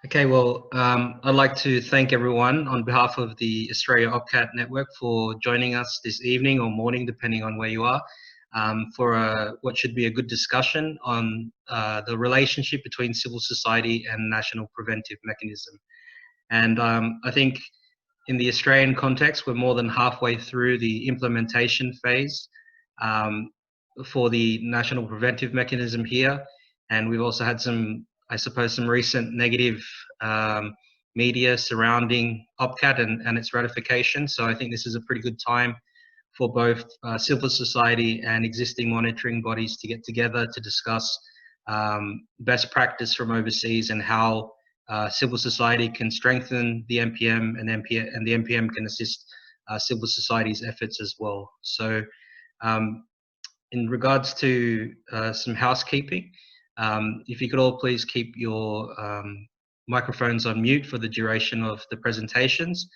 Okay, well, I'd like to thank everyone on behalf of the Australia OPCAT Network for joining us this evening or morning, depending on where you are, for what should be a good discussion on the relationship between civil society and national preventive mechanism. And I think in the Australian context, we're more than halfway through the implementation phase for the national preventive mechanism here. And we've also had some, I suppose, some recent negative media surrounding OPCAT and its ratification. So I think this is a pretty good time for both civil society and existing monitoring bodies to get together to discuss best practice from overseas and how civil society can strengthen the NPM and the NPM can assist civil society's efforts as well. So in regards to some housekeeping, if you could all please keep your microphones on mute for the duration of the presentations.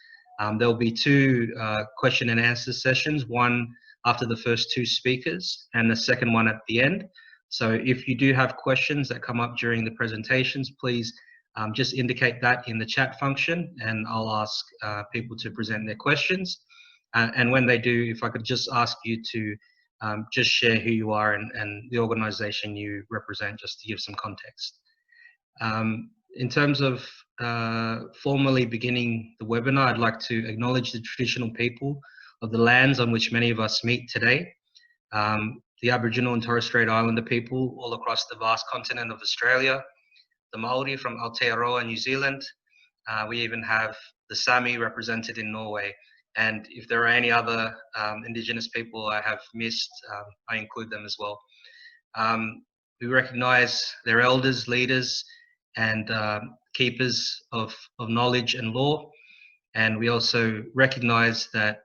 There will be two question and answer sessions, one after the first two speakers and the second one at the end. So if you do have questions that come up during the presentations, please just indicate that in the chat function and I'll ask people to present their questions. And when they do, if I could just ask you to just share who you are and the organization you represent, just to give some context. In terms of formally beginning the webinar, I'd like to acknowledge the traditional people of the lands on which many of us meet today. The Aboriginal and Torres Strait Islander people all across the vast continent of Australia, the Maori from Aotearoa, New Zealand. We even have the Sami represented in Norway. And if there are any other Indigenous people I have missed, I include them as well. We recognize their elders, leaders, and keepers of knowledge and law. And we also recognize that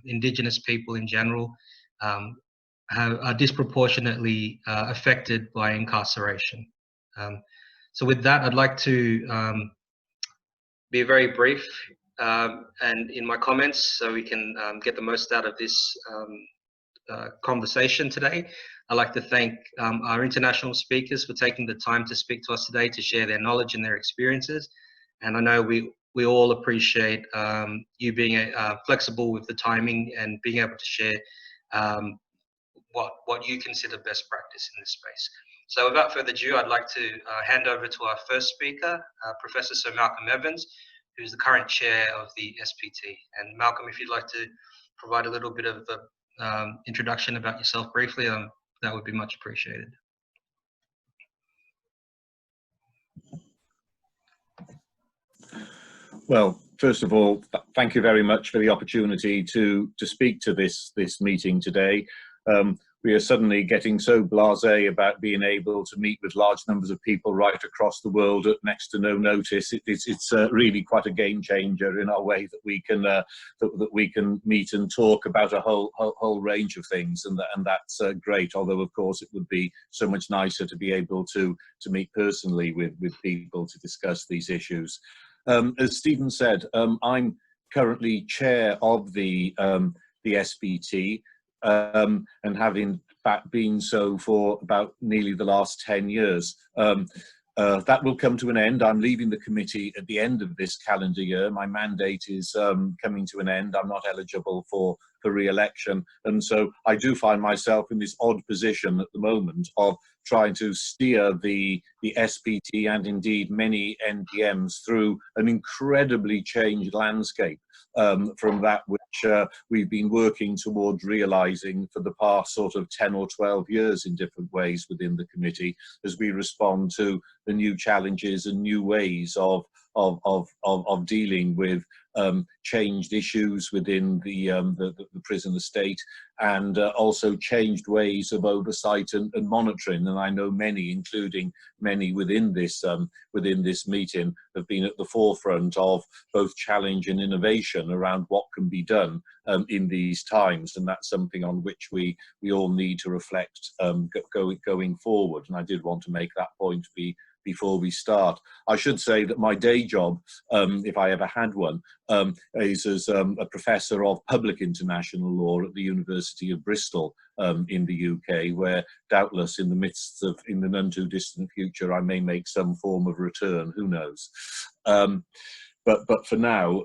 Indigenous people in general are disproportionately affected by incarceration. So with that, I'd like to be very brief and in my comments so we can get the most out of this conversation today. I'd like to thank our international speakers for taking the time to speak to us today to share their knowledge and their experiences. And I know we all appreciate you being flexible with the timing and being able to share what you consider best practice in this space. So without further ado, I'd like to hand over to our first speaker, Professor Sir Malcolm Evans, who's the current chair of the SPT. And Malcolm, if you'd like to provide a little bit of the introduction about yourself briefly, that would be much appreciated. Well, first of all, thank you very much for the opportunity to speak to this meeting today. We are suddenly getting so blasé about being able to meet with large numbers of people right across the world at next to no notice. It's really quite a game changer in our way that we can that we can meet and talk about a whole range of things, and that's great. Although of course it would be so much nicer to be able to meet personally with people to discuss these issues. As Stephen said, I'm currently chair of the SPT. And having been so for about nearly the last 10 years. That will come to an end. I'm leaving the committee at the end of this calendar year. My mandate is coming to an end. I'm not eligible for re-election. And so I do find myself in this odd position at the moment of trying to steer the SPT and indeed many NPMs through an incredibly changed landscape from that which we've been working towards realising for the past sort of 10 or 12 years in different ways within the committee as we respond to the new challenges and new ways of dealing with changed issues within the prison estate, and also changed ways of oversight and monitoring. And I know many, including many within this meeting, have been at the forefront of both challenge and innovation around what can be done in these times, and that's something on which we all need to reflect going forward. And I did want to make that point be before we start. I should say that my day job, if I ever had one, is as a professor of public international law at the University of Bristol in the UK, where doubtless in the none too distant future I may make some form of return, who knows. But for now,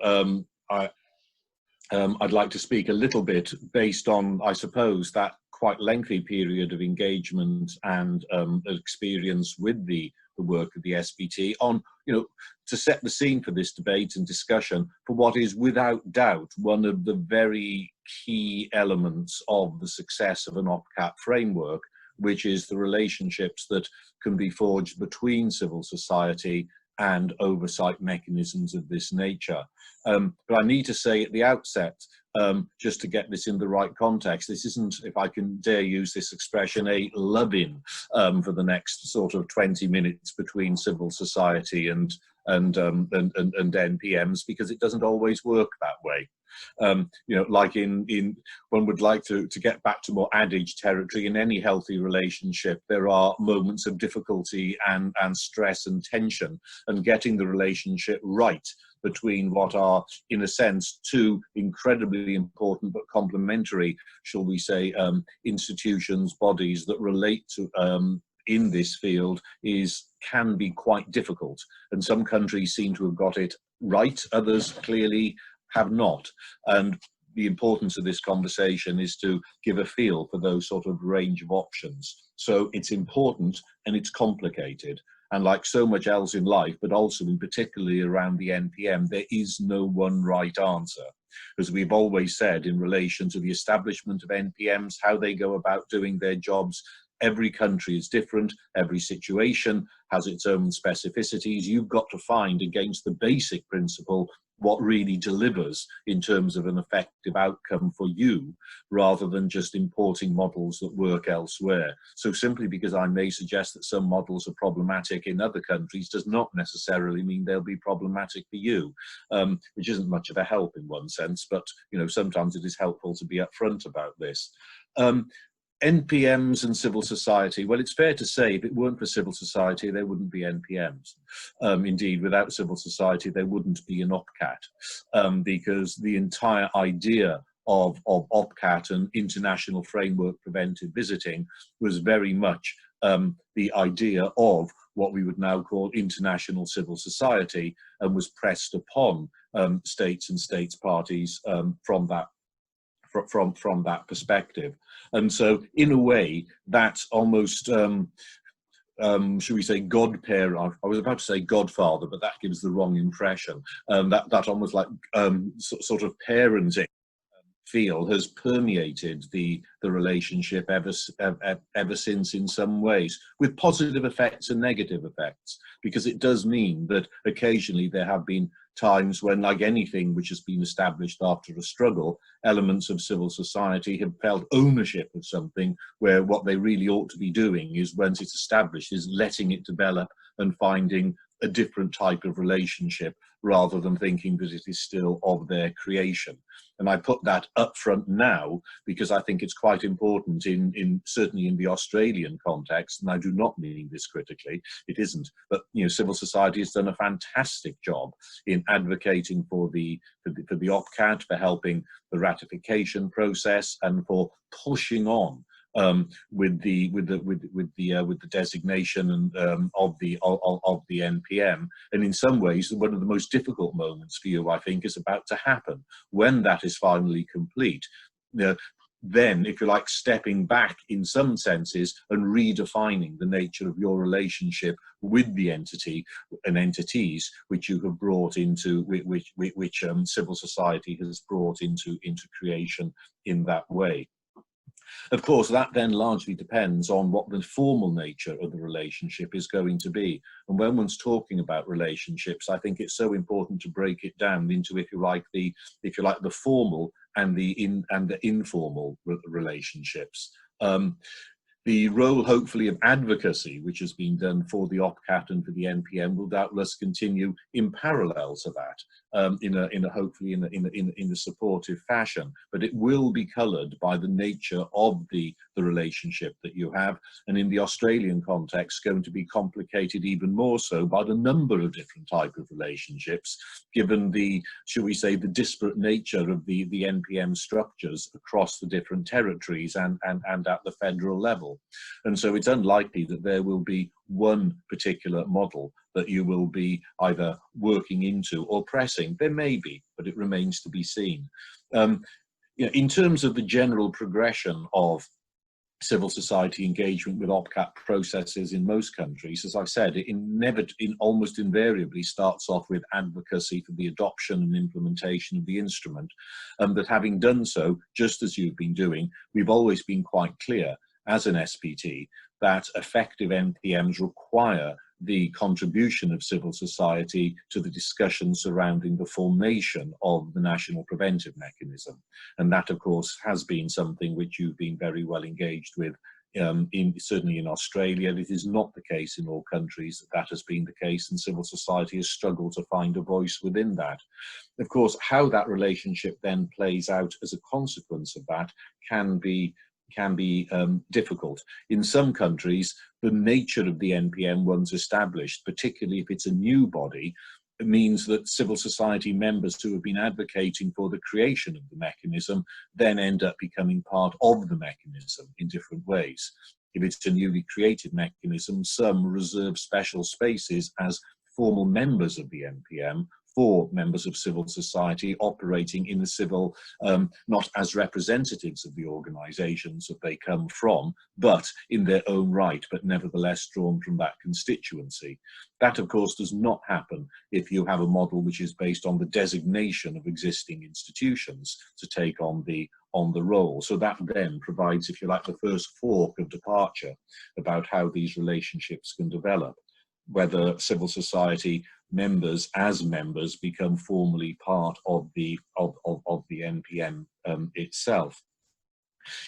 I'd like to speak a little bit based on, I suppose, that quite lengthy period of engagement and experience with the work of the SPT on, to set the scene for this debate and discussion for what is without doubt one of the very key elements of the success of an OPCAT framework, which is the relationships that can be forged between civil society and oversight mechanisms of this nature. But I need to say at the outset, just to get this in the right context, this isn't, if I can dare use this expression, a love-in for the next sort of 20 minutes between civil society and NPMs, because it doesn't always work that way. Like one would like to get back to more adage territory. In any healthy relationship, there are moments of difficulty and stress and tension, and getting the relationship right between what are, in a sense, two incredibly important but complementary, shall we say, institutions, bodies that relate to in this field can be quite difficult. And some countries seem to have got it right, others clearly have not. And the importance of this conversation is to give a feel for those sort of range of options. So it's important and it's complicated. And like so much else in life, but also in particularly around the NPM, there is no one right answer. As we've always said in relation to the establishment of NPMs, how they go about doing their jobs, every country is different, every situation has its own specificities. You've got to find against the basic principle what really delivers in terms of an effective outcome for you, rather than just importing models that work elsewhere. So simply because I may suggest that some models are problematic in other countries does not necessarily mean they'll be problematic for you, which isn't much of a help in one sense, but sometimes it is helpful to be upfront about this. NPMs and civil society, well, it's fair to say if it weren't for civil society, there wouldn't be NPMs. Indeed, without civil society, there wouldn't be an OPCAT, because the entire idea of OPCAT and international framework preventive visiting was very much the idea of what we would now call international civil society, and was pressed upon states and states parties from that perspective. And so in a way that's almost should we say godparent? I was about to say godfather, but that gives the wrong impression. That almost like sort of parenting feel has permeated the relationship ever since, in some ways, with positive effects and negative effects, because it does mean that occasionally there have been times when, like anything which has been established after a struggle, elements of civil society have felt ownership of something, where what they really ought to be doing is, once it's established, is letting it develop and finding a different type of relationship, rather than thinking that it is still of their creation. And I put that up front now because I think it's quite important certainly in the Australian context, and I do not mean this critically, it isn't, but civil society has done a fantastic job in advocating for the OPCAT, for helping the ratification process, and for pushing on with the designation and of the NPM. And in some ways, one of the most difficult moments for you, I think, is about to happen. When that is finally complete, then, if you like, stepping back in some senses and redefining the nature of your relationship with the entity and entities which you have brought into, which civil society has brought into creation in that way. Of course, that then largely depends on what the formal nature of the relationship is going to be. And when one's talking about relationships, I think it's so important to break it down into, if you like, the formal and the informal relationships. The role, hopefully, of advocacy, which has been done for the OPCAT and for the NPM, will doubtless continue in parallel to that. in a hopefully in a supportive fashion, but it will be coloured by the nature of the relationship that you have, and in the Australian context going to be complicated even more so by the number of different type of relationships, given the, shall we say, the disparate nature of the NPM structures across the different territories and at the federal level. And so it's unlikely that there will be one particular model that you will be either working into or pressing. There may be, but it remains to be seen. In terms of the general progression of civil society engagement with OPCAT processes in most countries, as I've said, it almost invariably starts off with advocacy for the adoption and implementation of the instrument. But having done so, just as you've been doing, we've always been quite clear as an SPT that effective NPMs require the contribution of civil society to the discussion surrounding the formation of the national preventive mechanism. And that, of course, has been something which you've been very well engaged with, certainly in Australia. It is not the case in all countries that has been the case, and civil society has struggled to find a voice within that. Of course, how that relationship then plays out as a consequence of that can be difficult. In some countries, the nature of the NPM once established, particularly if it's a new body, it means that civil society members who have been advocating for the creation of the mechanism then end up becoming part of the mechanism in different ways. If it's a newly created mechanism, some reserve special spaces as formal members of the NPM for members of civil society operating in the civil, not as representatives of the organisations that they come from, but in their own right, but nevertheless drawn from that constituency. That, of course, does not happen if you have a model which is based on the designation of existing institutions to take on the role. So that then provides, if you like, the first fork of departure about how these relationships can develop, whether civil society members as members become formally part of the NPM itself.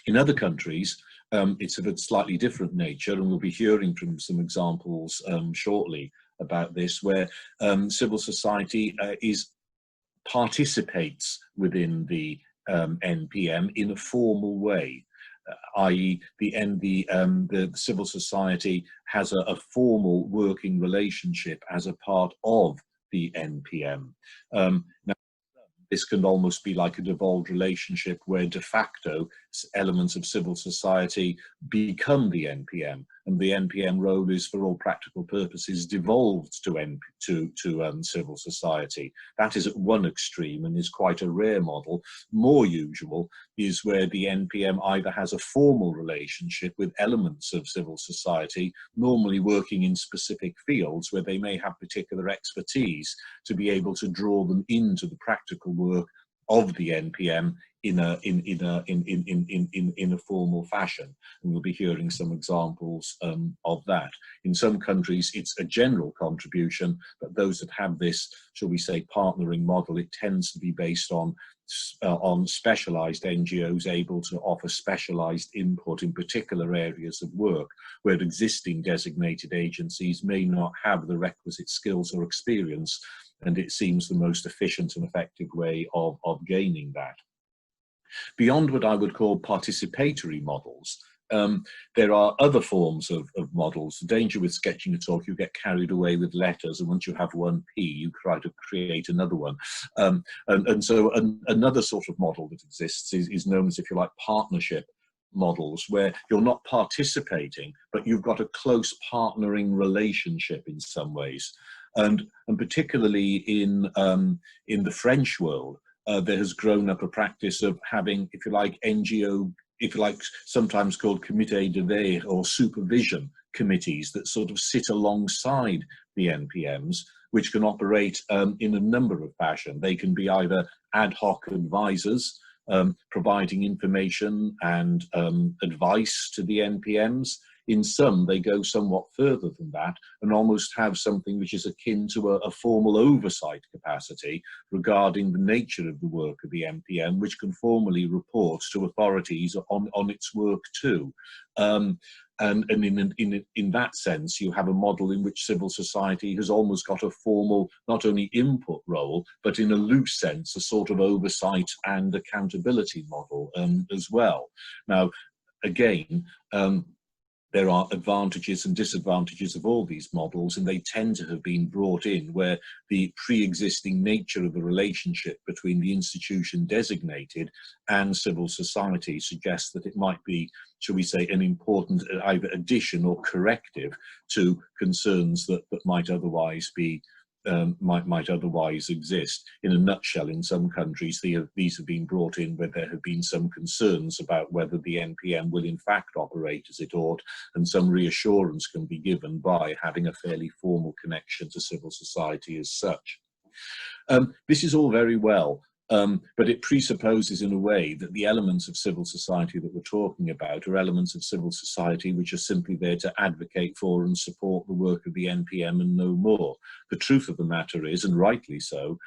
In other countries, it's of a slightly different nature, and we'll be hearing from some examples shortly about this, where civil society participates within the NPM in a formal way. I.e., the civil society has a formal working relationship as a part of the NPM. Now, this can almost be like a devolved relationship where de facto elements of civil society become the NPM, and the NPM role is, for all practical purposes, devolved to civil society. That is at one extreme and is quite a rare model. More usual is where the NPM either has a formal relationship with elements of civil society, normally working in specific fields where they may have particular expertise to be able to draw them into the practical work of the NPM in a formal fashion, and we'll be hearing some examples of that. In some countries, it's a general contribution, but those that have this, shall we say, partnering model, it tends to be based on specialised NGOs able to offer specialised input in particular areas of work, where existing designated agencies may not have the requisite skills or experience, and it seems the most efficient and effective way of gaining that. Beyond what I would call participatory models, there are other forms of models. The danger with sketching a talk, you get carried away with letters, and once you have one P, you try to create another one. So another sort of model that exists is known as, if you like, partnership models, where you're not participating, but you've got a close partnering relationship in some ways. And particularly in the French world, there has grown up a practice of having, if you like, NGO, if you like, sometimes called comité de veille or supervision committees that sort of sit alongside the NPMs, which can operate in a number of fashions. They can be either ad hoc advisors, providing information and advice to the NPMs. In some, they go somewhat further than that and almost have something which is akin to a formal oversight capacity regarding the nature of the work of the NPM, which can formally report to authorities on its work too. And in that sense, you have a model in which civil society has almost got a formal, not only input role, but in a loose sense, a sort of oversight and accountability model as well. Now, again, there are advantages and disadvantages of all these models, and they tend to have been brought in where the pre-existing nature of the relationship between the institution designated and civil society suggests that it might be, shall we say, an important either addition or corrective to concerns that might otherwise be might otherwise exist. In a nutshell, in some countries, these have been brought in where there have been some concerns about whether the NPM will in fact operate as it ought, and some reassurance can be given by having a fairly formal connection to civil society as such. This is all very well, but it presupposes in a way that the elements of civil society that we're talking about are elements of civil society which are simply there to advocate for and support the work of the NPM and no more. The truth of the matter is, and rightly so,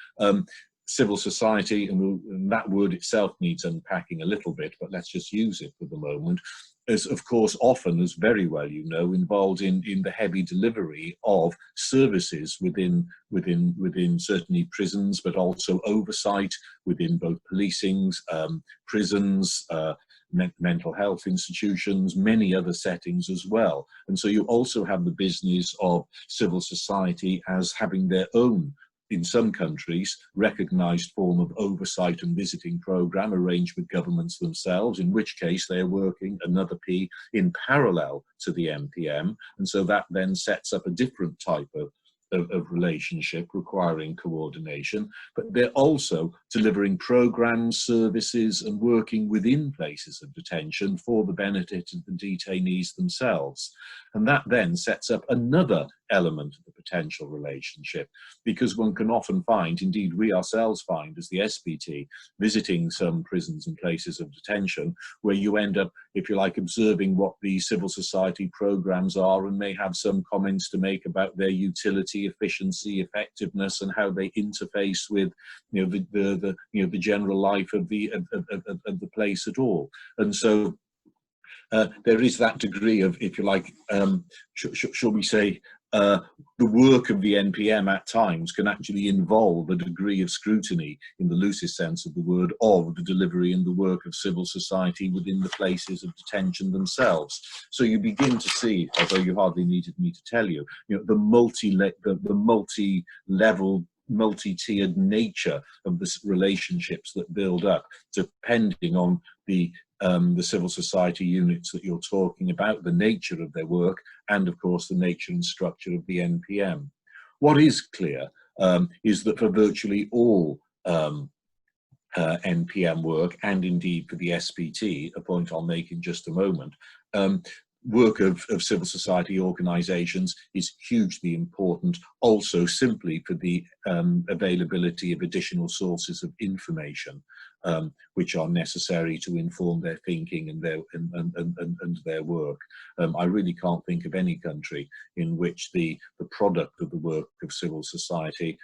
civil society, and that word itself needs unpacking a little bit, but let's just use it for the moment, is of course often, as very well you know, involved in the heavy delivery of services within certainly prisons, but also oversight within both policings, prisons, mental health institutions, many other settings as well. And so you also have the business of civil society as having their own, in some countries, recognised form of oversight and visiting programme arranged with governments themselves, in which case they're working, another P, in parallel to the NPM. And so that then sets up a different type of relationship requiring coordination, but they're also delivering programs, services, and working within places of detention for the benefit of the detainees themselves. And that then sets up another element of the potential relationship, because one can often find, indeed we ourselves find as the SPT, visiting some prisons and places of detention, where you end up, if you like, observing what the civil society programs are and may have some comments to make about their utility, efficiency, effectiveness, and how they interface with, you know, the general life of the place at all. And so there is that degree of, if you like, shall we say, the work of the NPM at times can actually involve a degree of scrutiny, in the loosest sense of the word, of the delivery and the work of civil society within the places of detention themselves. So you begin to see, although you hardly needed me to tell you, the multi-level, multi-tiered nature of the relationships that build up, depending on the civil society units that you're talking about, the nature of their work, and of course the nature and structure of the NPM. What is clear is that for virtually all NPM work, and indeed for the SPT, a point I'll make in just a moment, work of civil society organisations is hugely important, also simply for the availability of additional sources of information which are necessary to inform their thinking and their work. I really can't think of any country in which the product of the work of civil society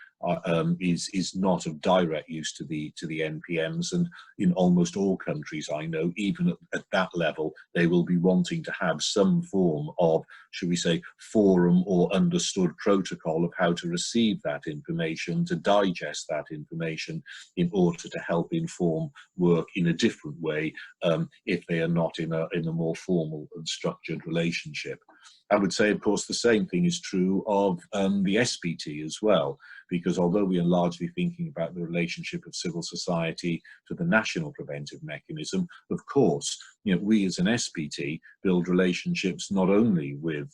is not of direct use to the NPMs, and in almost all countries I know, even at that level, they will be wanting to have some form of, should we say, forum or understood protocol of how to receive that information, to digest that information in order to help inform work in a different way if they are not in a more formal and structured relationship. I would say, of course, the same thing is true of the SPT as well, because although we are largely thinking about the relationship of civil society to the national preventive mechanism, of course, we as an SPT build relationships not only with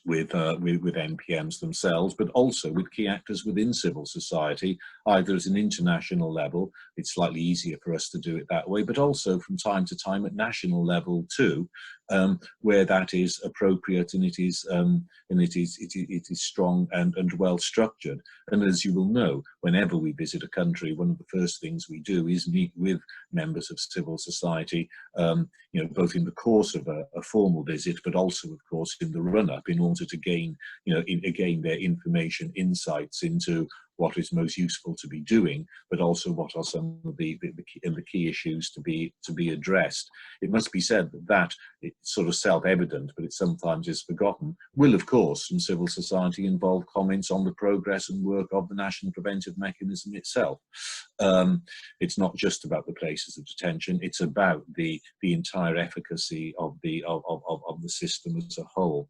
NPMs themselves, but also with key actors within civil society, either at an international level, it's slightly easier for us to do it that way, but also from time to time at national level too, where that is appropriate and it is strong and well structured. And as you will know, whenever we visit a country, one of the first things we do is meet with members of civil society, both in the course of a formal visit, but also, of course, in the run-up, in order to gain, again, their information, insights into what is most useful to be doing, but also what are some of the key issues to be addressed. It must be said that it's sort of self-evident, but it sometimes is forgotten, will of course from civil society involve comments on the progress and work of the national preventive mechanism itself. It's not just about the places of detention, it's about the entire efficacy of the system as a whole.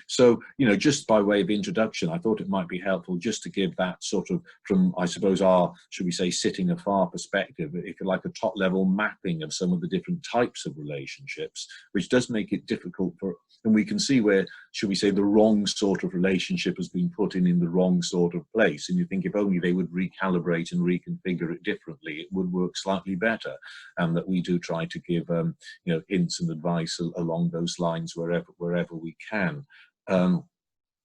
So, you know, just by way of introduction, I thought it might be helpful just to give that sort of, from, I suppose, our, should we say, sitting afar perspective, if you like, a top level mapping of some of the different types of relationships, which does make it difficult for, and we can see where, should we say, the wrong sort of relationship has been put in the wrong sort of place. And you think if only they would recalibrate and reconfigure it differently, it would work slightly better. And that we do try to give, you know, hints and advice along those lines wherever we can.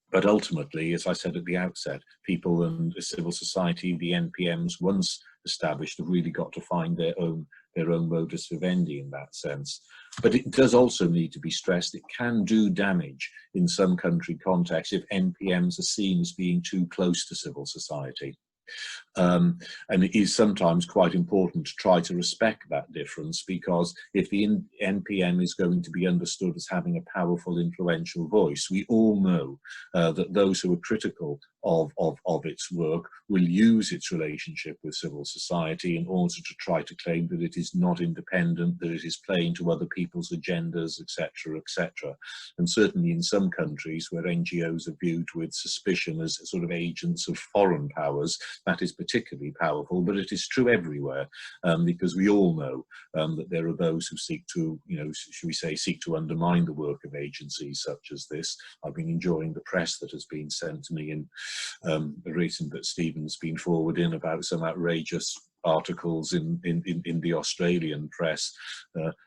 But ultimately, as I said at the outset, people and civil society, the NPMs, once established, have really got to find their own modus vivendi in that sense. But it does also need to be stressed, it can do damage in some country contexts if NPMs are seen as being too close to civil society. And it is sometimes quite important to try to respect that difference, because if the NPM is going to be understood as having a powerful, influential voice, we all know that those who are critical of its work will use its relationship with civil society in order to try to claim that it is not independent, that it is playing to other people's agendas, etc., etc. And certainly in some countries where NGOs are viewed with suspicion as sort of agents of foreign powers, that is particularly powerful, but it is true everywhere, because we all know that there are those who seek to, you know, should we say, seek to undermine the work of agencies such as this. I've been enjoying the press that has been sent to me in the recent that Stephen's been forwarding about some outrageous articles in the Australian press,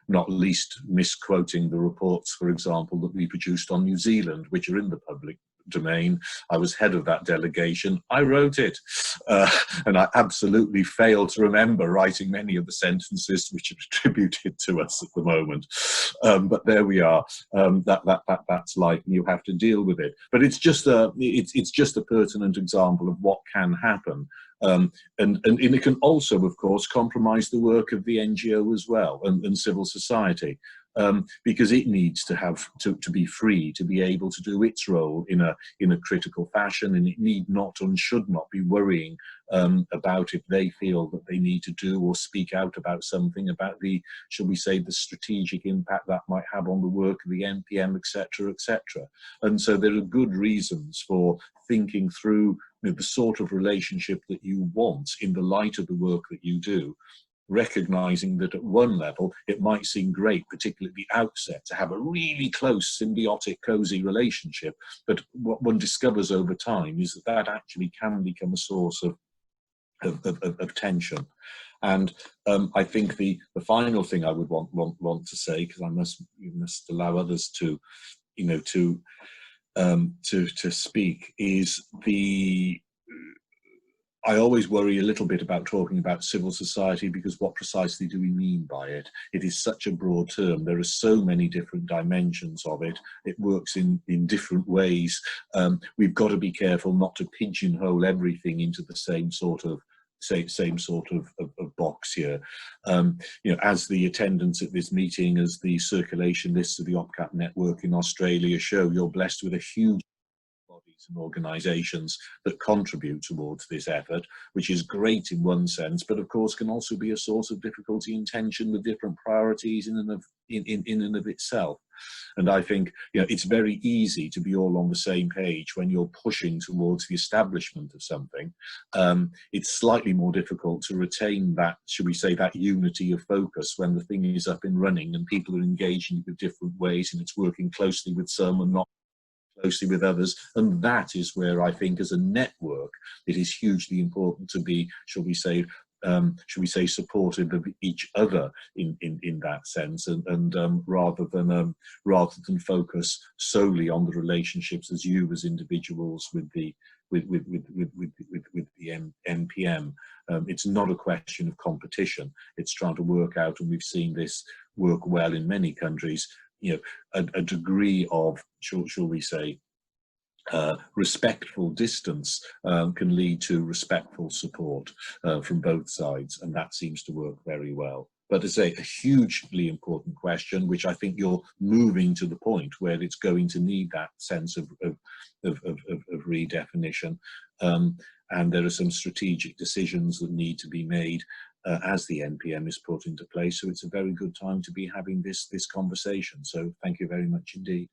not least misquoting the reports, for example, that we produced on New Zealand, which are in the public domain. I was head of that delegation. I wrote it, and I absolutely failed to remember writing many of the sentences which are attributed to us at the moment. But there we are. That's life, and you have to deal with it. But it's just a pertinent example of what can happen. And it can also, of course, compromise the work of the NGO as well, and civil society, because it needs to have to be free to be able to do its role in a critical fashion, and it need not and should not be worrying about if they feel that they need to do or speak out about something, about the, shall we say, the strategic impact that might have on the work of the NPM, etc., etc. And so there are good reasons for thinking through, you know, the sort of relationship that you want in the light of the work that you do, recognizing that at one level it might seem great, particularly at the outset, to have a really close, symbiotic, cozy relationship, but what one discovers over time is that actually can become a source of tension. And I think the final thing I would want to say, because you must allow others to, you know, to speak, is I always worry a little bit about talking about civil society, because what precisely do we mean by it? It is such a broad term. There are so many different dimensions of it. It works in different ways. We've got to be careful not to pigeonhole everything into the same sort of box here. You know, as the attendance at this meeting, as the circulation lists of the OPCAT network in Australia show, you're blessed with a huge bodies and organisations that contribute towards this effort, which is great in one sense, but of course can also be a source of difficulty and tension with different priorities in and of itself. And I think, you know, it's very easy to be all on the same page when you're pushing towards the establishment of something. It's slightly more difficult to retain that, should we say, that unity of focus when the thing is up and running and people are engaging with different ways, and it's working closely with some and not closely with others. And that is where I think, as a network, it is hugely important to be, shall we say, supportive of each other in that sense, and rather than focus solely on the relationships as you as individuals with the NPM. It's not a question of competition. It's trying to work out, and we've seen this work well in many countries, you know, a degree of, shall we say, respectful distance can lead to respectful support from both sides, and that seems to work very well. But it's a hugely important question, which I think you're moving to the point where it's going to need that sense of redefinition. And there are some strategic decisions that need to be made as the NPM is put into place. So it's a very good time to be having this conversation. So thank you very much indeed.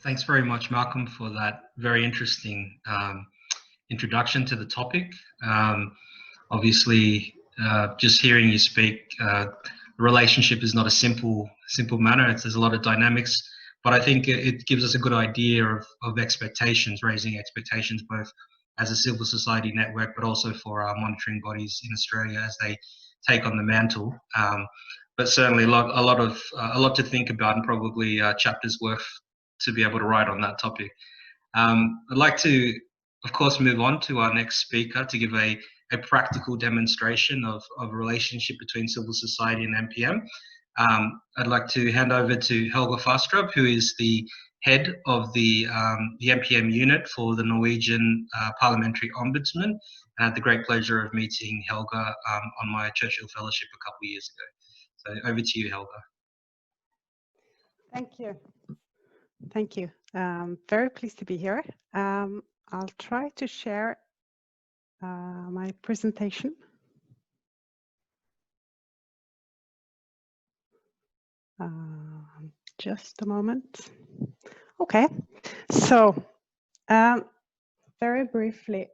Thanks very much, Malcolm, for that very interesting introduction to the topic. Obviously, just hearing you speak, the relationship is not a simple matter. There's a lot of dynamics, but I think it gives us a good idea of expectations, raising expectations both as a civil society network, but also for our monitoring bodies in Australia as they take on the mantle. But certainly a lot to think about, and probably chapters worth to be able to write on that topic. I'd like to, of course, move on to our next speaker to give a practical demonstration of a relationship between civil society and NPM. I'd like to hand over to Helga Fastrup, who is the head of the NPM unit for the Norwegian Parliamentary Ombudsman. I had the great pleasure of meeting Helga on my Churchill Fellowship a couple of years ago. So over to you, Helga. Thank you. Thank you. Very pleased to be here. I'll try to share my presentation. Just a moment. Okay, so very briefly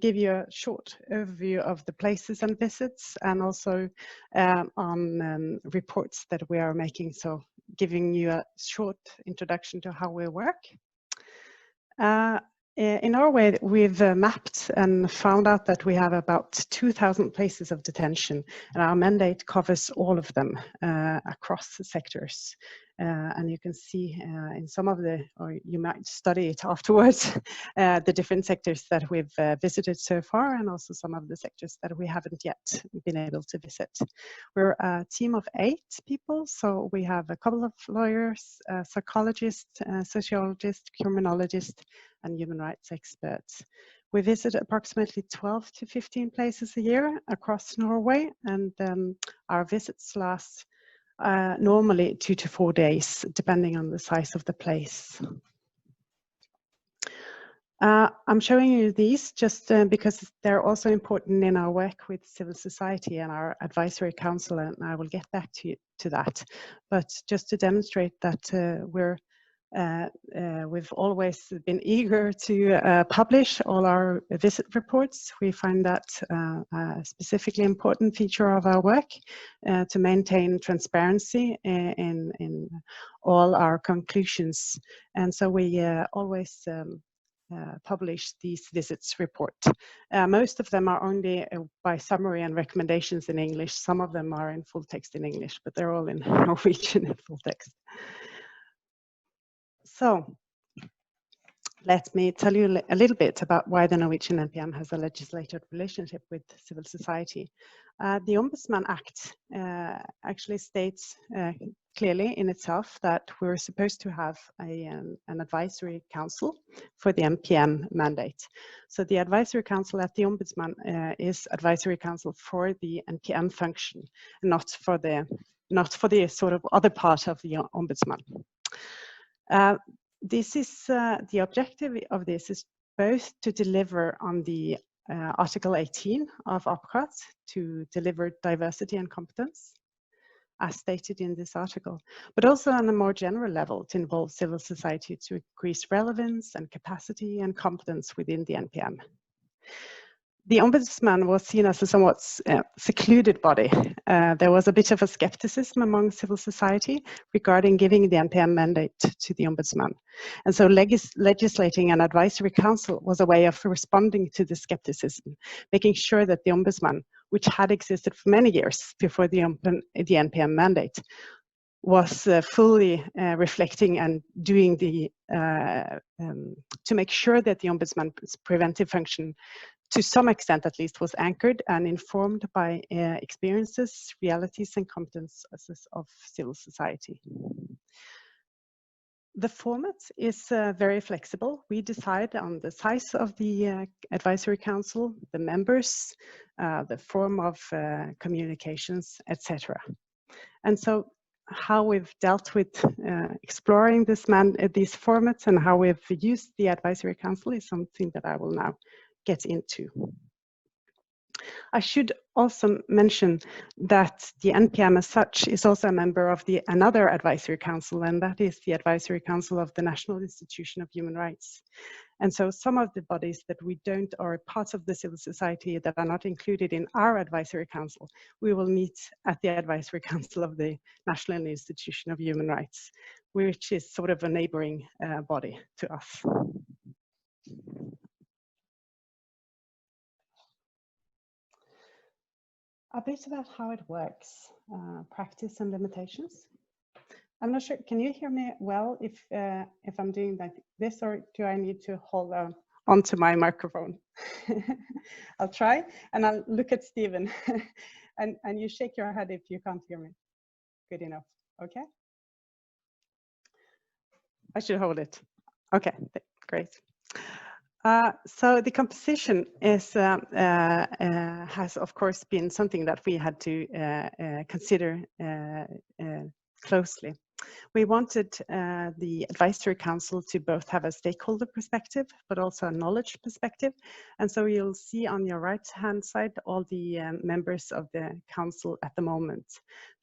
give you a short overview of the places and visits, and also on reports that we are making. So giving you a short introduction to how we work. In Norway, we've mapped and found out that we have about 2,000 places of detention, and our mandate covers all of them across the sectors. And you can see in some of the, or you might study it afterwards, the different sectors that we've visited so far, and also some of the sectors that we haven't yet been able to visit. We're a team of 8 people, so we have a couple of lawyers, psychologists, sociologists, criminologists, and human rights experts. We visit approximately 12 to 15 places a year across Norway, and our visits last normally 2 to 4 days, depending on the size of the place. I'm showing you these just because they're also important in our work with civil society and our advisory council, and I will get back to that. But just to demonstrate that we've always been eager to publish all our visit reports. We find that a specifically important feature of our work to maintain transparency in all our conclusions. And so we always publish these visits report. Most of them are only by summary and recommendations in English. Some of them are in full text in English, but they're all in Norwegian in full text. So let me tell you a little bit about why the Norwegian NPM has a legislated relationship with civil society. The Ombudsman Act actually states clearly in itself that we're supposed to have an advisory council for the NPM mandate. So the advisory council at the Ombudsman is advisory council for the NPM function, not for the sort of other part of the Ombudsman. This is the objective of this is both to deliver on the Article 18 of OPCAT, to deliver diversity and competence, as stated in this article, but also on a more general level to involve civil society to increase relevance and capacity and competence within the NPM. The Ombudsman was seen as a somewhat secluded body. There was a bit of a skepticism among civil society regarding giving the NPM mandate to the Ombudsman. And so legislating an advisory council was a way of responding to the skepticism, making sure that the Ombudsman, which had existed for many years before the NPM mandate, was fully reflecting and doing the to make sure that the Ombudsman's preventive function, to some extent at least, was anchored and informed by experiences, realities, and competences of civil society. The format is very flexible. We decide on the size of the advisory council, the members, the form of communications, etc. And so how we've dealt with exploring these formats and how we've used the advisory council is something that I will now get into. I should also mention that the NPM as such is also a member of another advisory council, and that is the Advisory Council of the National Institution of Human Rights. And so some of the bodies that we don't, or parts of the civil society that are not included in our advisory council, we will meet at the Advisory Council of the National Institution of Human Rights, which is sort of a neighboring body to us. A bit about how it works, practice and limitations. I'm not sure, can you hear me well if I'm doing like this, or do I need to hold onto my microphone? I'll try, and I'll look at Stephen, and you shake your head if you can't hear me. Good enough, okay? I should hold it. Okay, great. So the composition is, has of course been something that we had to consider closely. We wanted the advisory council to both have a stakeholder perspective, but also a knowledge perspective. And so you'll see on your right-hand side all the members of the council at the moment.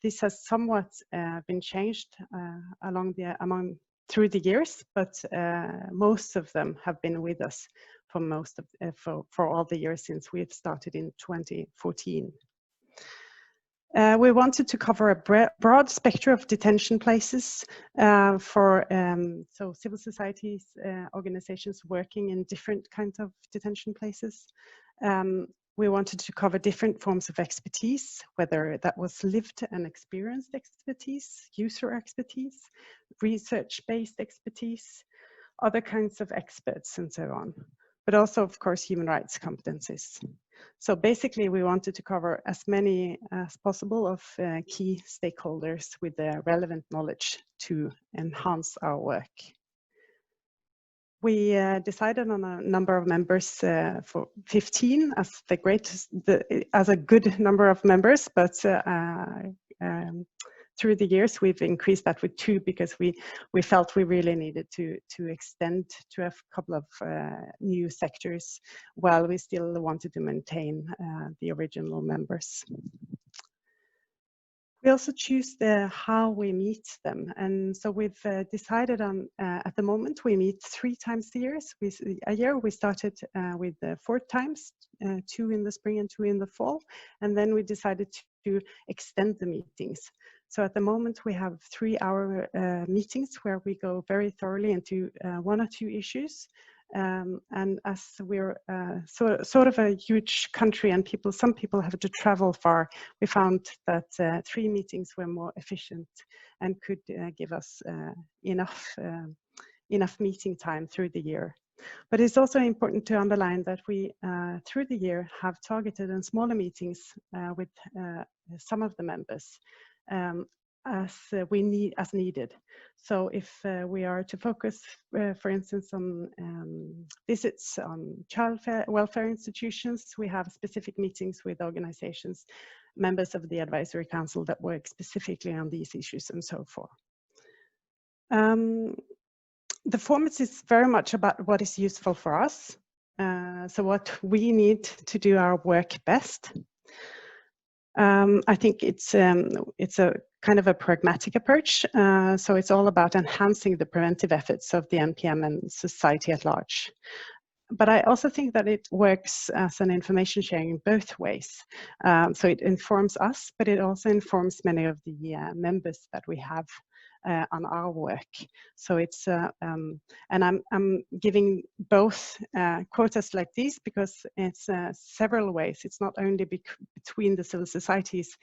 This has somewhat been changed through the years, but most of them have been with us for all the years since we've started in 2014. We wanted to cover a broad spectrum of detention places for so civil societies, organizations working in different kinds of detention places. We wanted to cover different forms of expertise, whether that was lived and experienced expertise, user expertise, research-based expertise, other kinds of experts, and so on. But also, of course, human rights competencies. So basically, we wanted to cover as many as possible of key stakeholders with the relevant knowledge to enhance our work. We decided on a number of members for 15 as as a good number of members, but through the years we've increased that with 2 because we felt we really needed to extend to a couple of new sectors while we still wanted to maintain the original members. We also choose how we meet them, and so we've decided on, at the moment, we meet 3 times a year. We started with 4 times, 2 in the spring and 2 in the fall, and then we decided to extend the meetings. So at the moment, we have 3-hour meetings where we go very thoroughly into 1 or 2 issues. And as we're sort of a huge country and some people have to travel far, we found that 3 meetings were more efficient and could give us enough meeting time through the year. But it's also important to underline that we, through the year, have targeted and smaller meetings with some of the members as needed. So if we are to focus, for instance, on visits on child welfare institutions, we have specific meetings with organizations, members of the advisory council that work specifically on these issues and so forth. The format is very much about what is useful for us. So what we need to do our work best. I think it's a kind of a pragmatic approach. So it's all about enhancing the preventive efforts of the NPM and society at large. But I also think that it works as an information sharing in both ways. So it informs us, but it also informs many of the members that we have on our work. So it's, and I'm giving both quotas like these because it's several ways. It's not only between the civil societies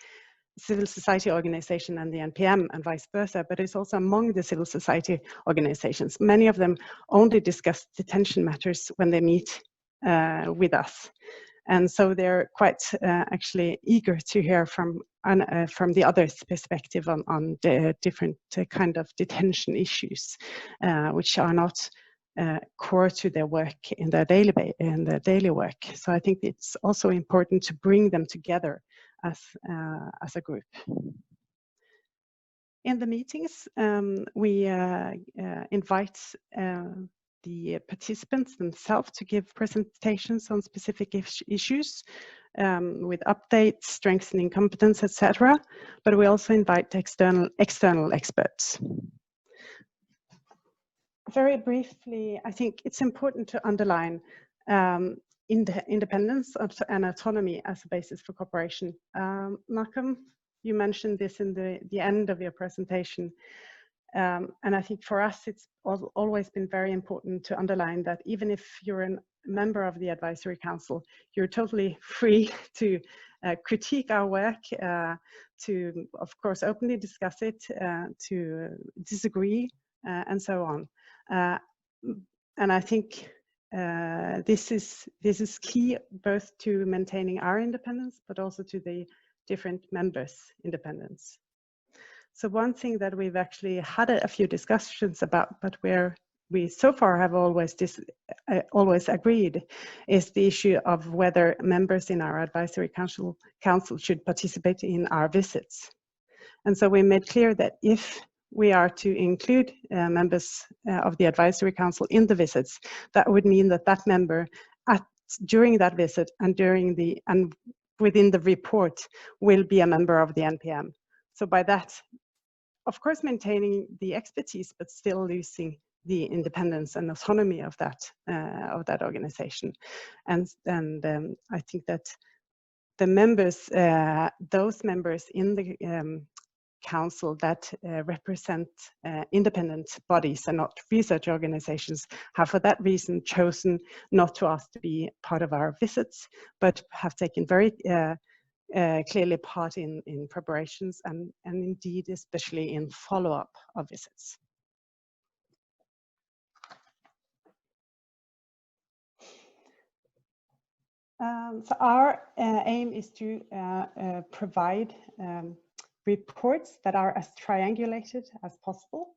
civil society organization and the NPM and vice versa, but it's also among the civil society organizations. Many of them only discuss detention matters when they meet with us. And so they're quite actually eager to hear from the other's perspective on the different kind of detention issues, which are not core to their work in their daily work. So I think it's also important to bring them together as a group. In the meetings, we invite the participants themselves to give presentations on specific issues with updates, strengthening competence, etc. But we also invite external experts. Very briefly, I think it's important to underline independence and autonomy as a basis for cooperation. Malcolm, you mentioned this in the end of your presentation. And I think for us, it's always been very important to underline that even if you're a member of the Advisory Council, you're totally free to critique our work, to, of course, openly discuss it, to disagree, and so on. And I think this is key both to maintaining our independence, but also to the different members' independence. So one thing that we've actually had a few discussions about, but where we so far have always agreed, is the issue of whether members in our advisory council should participate in our visits. And so we made clear that if we are to include members of the advisory council in the visits, that would mean that that member during that visit and within the report will be a member of the NPM. So by that, of course, maintaining the expertise, but still losing the independence and autonomy of that organization. And I think that the members, those members in the council that represent independent bodies and not research organizations have for that reason chosen not to ask to be part of our visits, but have taken very clearly part in preparations and indeed especially in follow-up of visits. So our aim is to provide reports that are as triangulated as possible.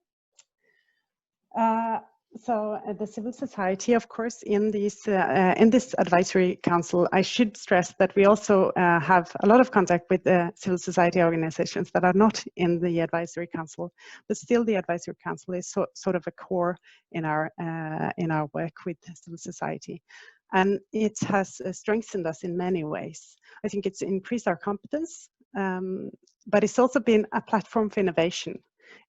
So the civil society, of course, in this advisory council, I should stress that we also have a lot of contact with the civil society organizations that are not in the advisory council, but still the advisory council is sort of a core in our work with civil society. And it has strengthened us in many ways. I think it's increased our competence, but it's also been a platform for innovation.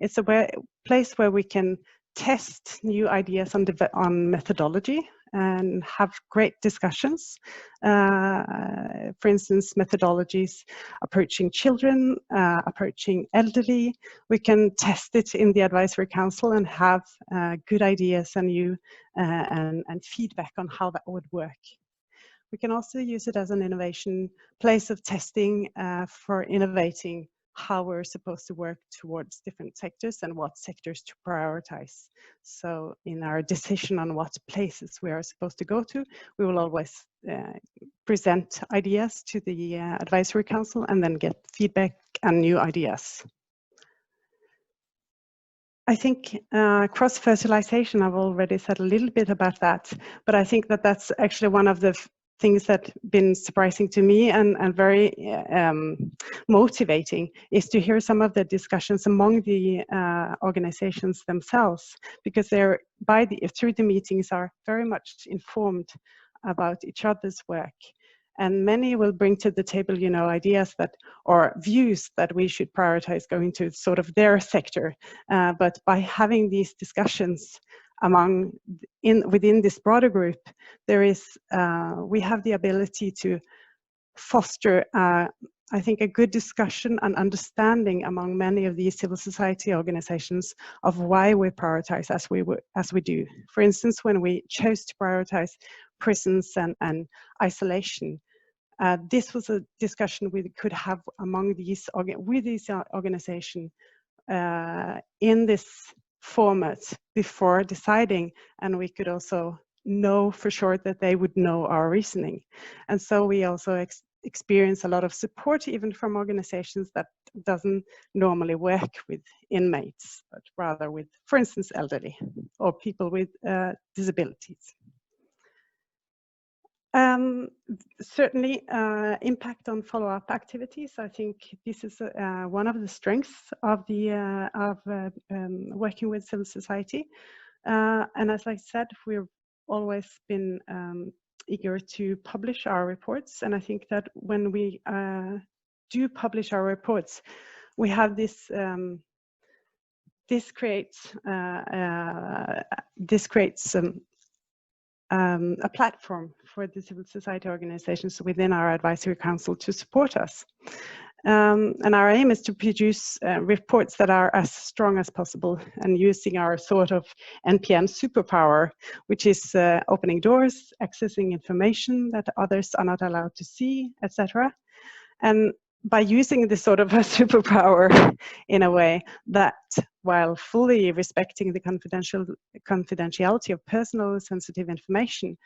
It's a place where we can test new ideas on methodology and have great discussions. For instance, methodologies approaching children, approaching elderly. We can test it in the advisory council and have good ideas and new and feedback on how that would work. We can also use it as an innovation place of testing for innovating how we're supposed to work towards different sectors and what sectors to prioritize. So in our decision on what places we are supposed to go to, we will always present ideas to the advisory council and then get feedback and new ideas. I think cross-fertilization, I've already said a little bit about that, but I think that that's actually one of the things that have been surprising to me and very motivating is to hear some of the discussions among the organizations themselves, because they're through the meetings are very much informed about each other's work. And many will bring to the table, you know, ideas that or views that we should prioritize going to sort of their sector. But by having these discussions within this broader group, we have the ability to foster, I think, a good discussion and understanding among many of these civil society organizations of why we prioritize as we do. For instance, when we chose to prioritize prisons and isolation, this was a discussion we could have among these organizations in this format before deciding, and we could also know for sure that they would know our reasoning. And so we also experience a lot of support even from organizations that doesn't normally work with inmates, but rather with, for instance, elderly or people with disabilities. Certainly impact on follow-up activities. I think this is one of the strengths of the working with civil society. And as I said, we've always been eager to publish our reports. And I think that when we do publish our reports, we have this this creates a platform for the civil society organizations within our advisory council to support us. And our aim is to produce reports that are as strong as possible, and using our sort of NPM superpower, which is opening doors, accessing information that others are not allowed to see, etc. And by using this sort of a superpower in a way that, while fully respecting the confidentiality of personal sensitive information,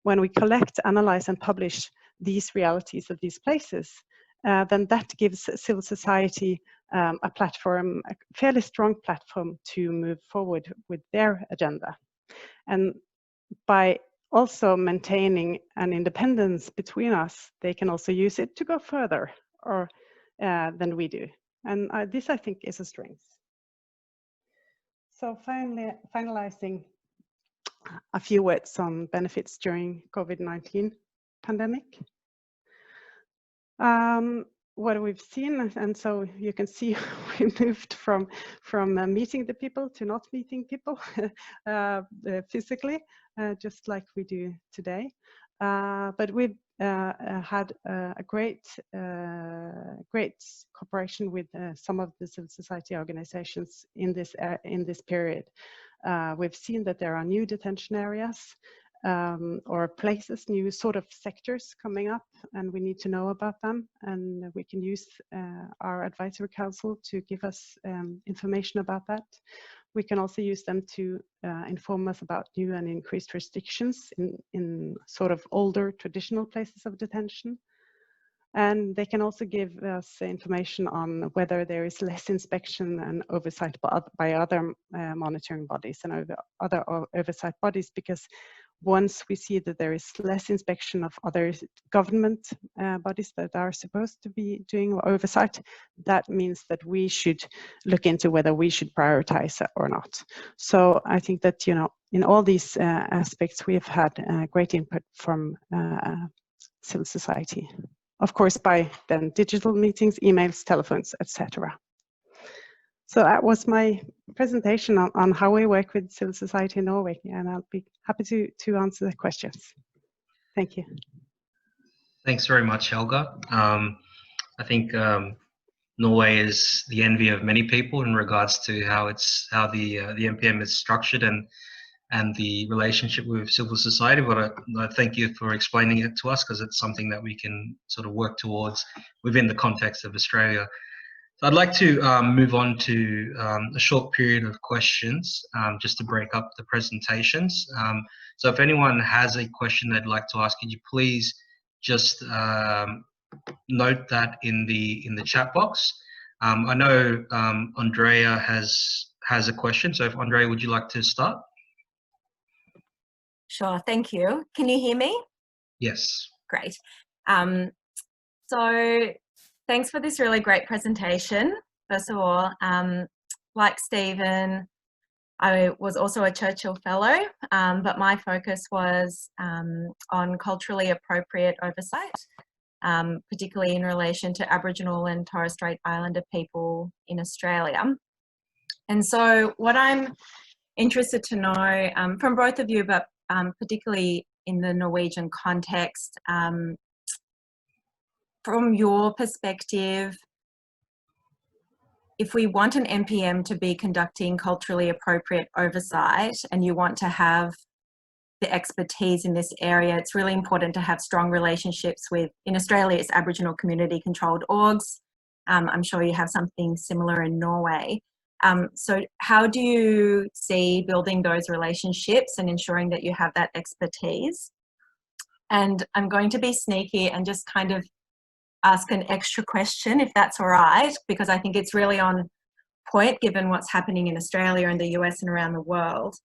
when we collect, analyze, and publish these realities of these places, then that gives civil society a platform, a fairly strong platform to move forward with their agenda. And by also maintaining an independence between us, they can also use it to go further than we do. And this, I think, is a strength. So finally, finalizing a few words on benefits during COVID-19 pandemic. What we've seen, and so you can see we moved from meeting the people to not meeting people physically, just like we do today. But we've had a great cooperation with some of the civil society organizations in this period. We've seen that there are new detention areas or places, new sort of sectors coming up, and we need to know about them, and we can use our advisory council to give us information about that. We can also use them to inform us about new and increased restrictions in sort of older traditional places of detention. And they can also give us information on whether there is less inspection and oversight by other monitoring bodies and other oversight bodies, because once we see that there is less inspection of other government bodies that are supposed to be doing oversight, that means that we should look into whether we should prioritize it or not. So I think that, you know, in all these aspects, we've had great input from civil society. Of course, by then digital meetings, emails, telephones, etc. So that was my presentation on how we work with civil society in Norway, and I'll be happy to answer the questions. Thank you. Thanks very much, Helga. I think Norway is the envy of many people in regards to how the NPM is structured and the relationship with civil society. But I thank you for explaining it to us, because it's something that we can sort of work towards within the context of Australia. So I'd like to move on to a short period of questions, just to break up the presentations. So if anyone has a question they'd like to ask, could you please just note that in the chat box. I know Andrea has a question, so if Andrea, would you like to start? Sure, thank you. Can you hear me? Yes. Great. So thanks for this really great presentation. First of all, like Stephen, I was also a Churchill Fellow, but my focus was on culturally appropriate oversight, particularly in relation to Aboriginal and Torres Strait Islander people in Australia. And so what I'm interested to know from both of you, but particularly in the Norwegian context, from your perspective, if we want an NPM to be conducting culturally appropriate oversight and you want to have the expertise in this area. It's really important to have strong relationships with, in Australia, it's Aboriginal community controlled orgs. I'm sure you have something similar in Norway. So how do you see building those relationships and ensuring that you have that expertise? And I'm going to be sneaky and just kind of ask an extra question, if that's all right, because I think it's really on point given what's happening in Australia and the US and around the world.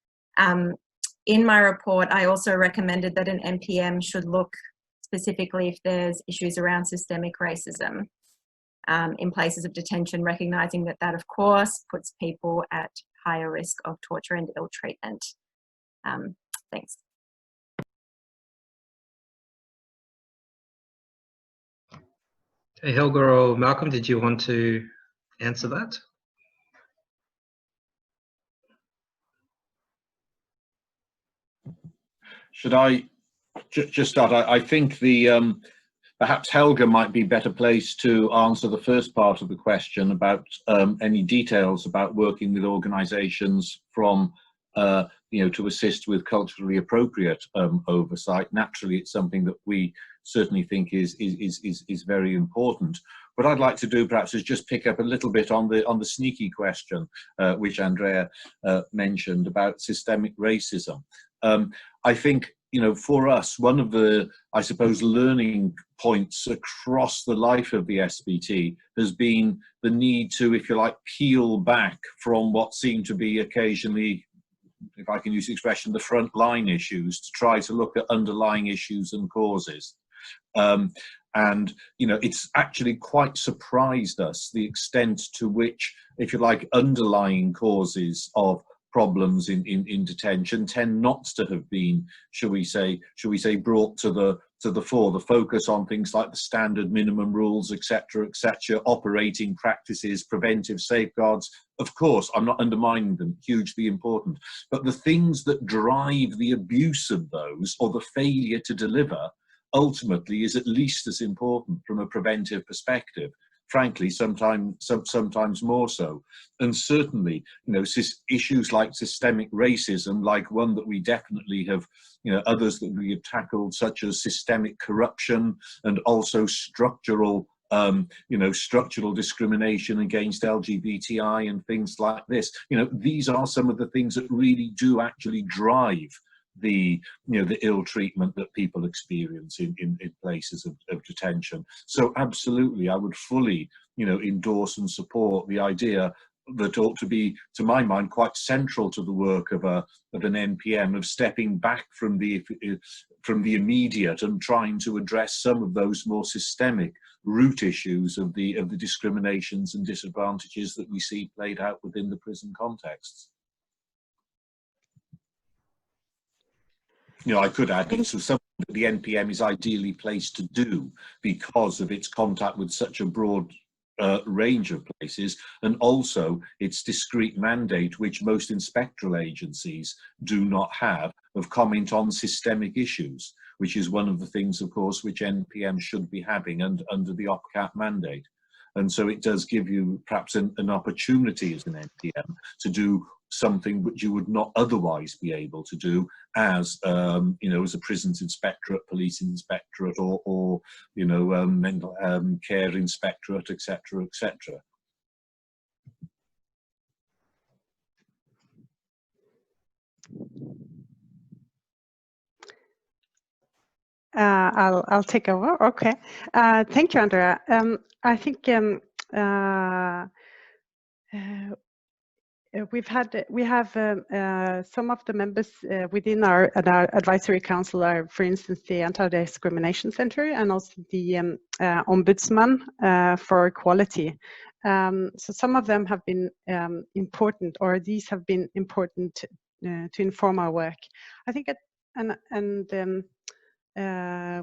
In my report, I also recommended that an NPM should look specifically if there's issues around systemic racism in places of detention, recognising that that, of course, puts people at higher risk of torture and ill treatment. Thanks. Hey, Helga or Malcolm, did you want to answer that? Should I just start? I think the perhaps Helga might be better placed to answer the first part of the question about any details about working with organisations from to assist with culturally appropriate oversight. Naturally, it's something that we certainly think is very important. What I'd like to do perhaps is just pick up a little bit on the sneaky question which Andrea mentioned about systemic racism. I think, for us, one of the, I suppose, learning points across the life of the SBT has been the need to, if you like, peel back from what seem to be occasionally, if I can use the expression, the front line issues, to try to look at underlying issues and causes. And, it's actually quite surprised us the extent to which, if you like, underlying causes of problems in detention tend not to have been, shall we say, brought to the fore. The focus on things like the standard minimum rules, etc., operating practices, preventive safeguards. Of course, I'm not undermining them, hugely important. But the things that drive the abuse of those, or the failure to deliver, ultimately is at least as important from a preventive perspective. Frankly, sometimes more so. And certainly, issues like systemic racism, like one that we definitely have, others that we have tackled, such as systemic corruption and also structural discrimination against LGBTI and things like this. These are some of the things that really do actually drive the ill treatment that people experience in places of detention. So absolutely, I would fully endorse and support the idea that ought to be, to my mind, quite central to the work of an NPM, of stepping back from the immediate and trying to address some of those more systemic root issues of the discriminations and disadvantages that we see played out within the prison contexts. I could add it's something that the NPM is ideally placed to do because of its contact with such a broad range of places, and also its discrete mandate, which most inspectoral agencies do not have, of comment on systemic issues, which is one of the things, of course, which NPM should be having under the OPCAT mandate. And so it does give you perhaps an opportunity as an NPM to do something which you would not otherwise be able to do as as a prisons inspectorate, police inspectorate, or mental care inspectorate, etc., etc. I'll take over. Okay. Thank you, Andrea. I think we have some of the members within our advisory council are, for instance, the Anti-Discrimination Centre and also the Ombudsman for Equality. So some of them have been important, or these have been important to inform our work. I think,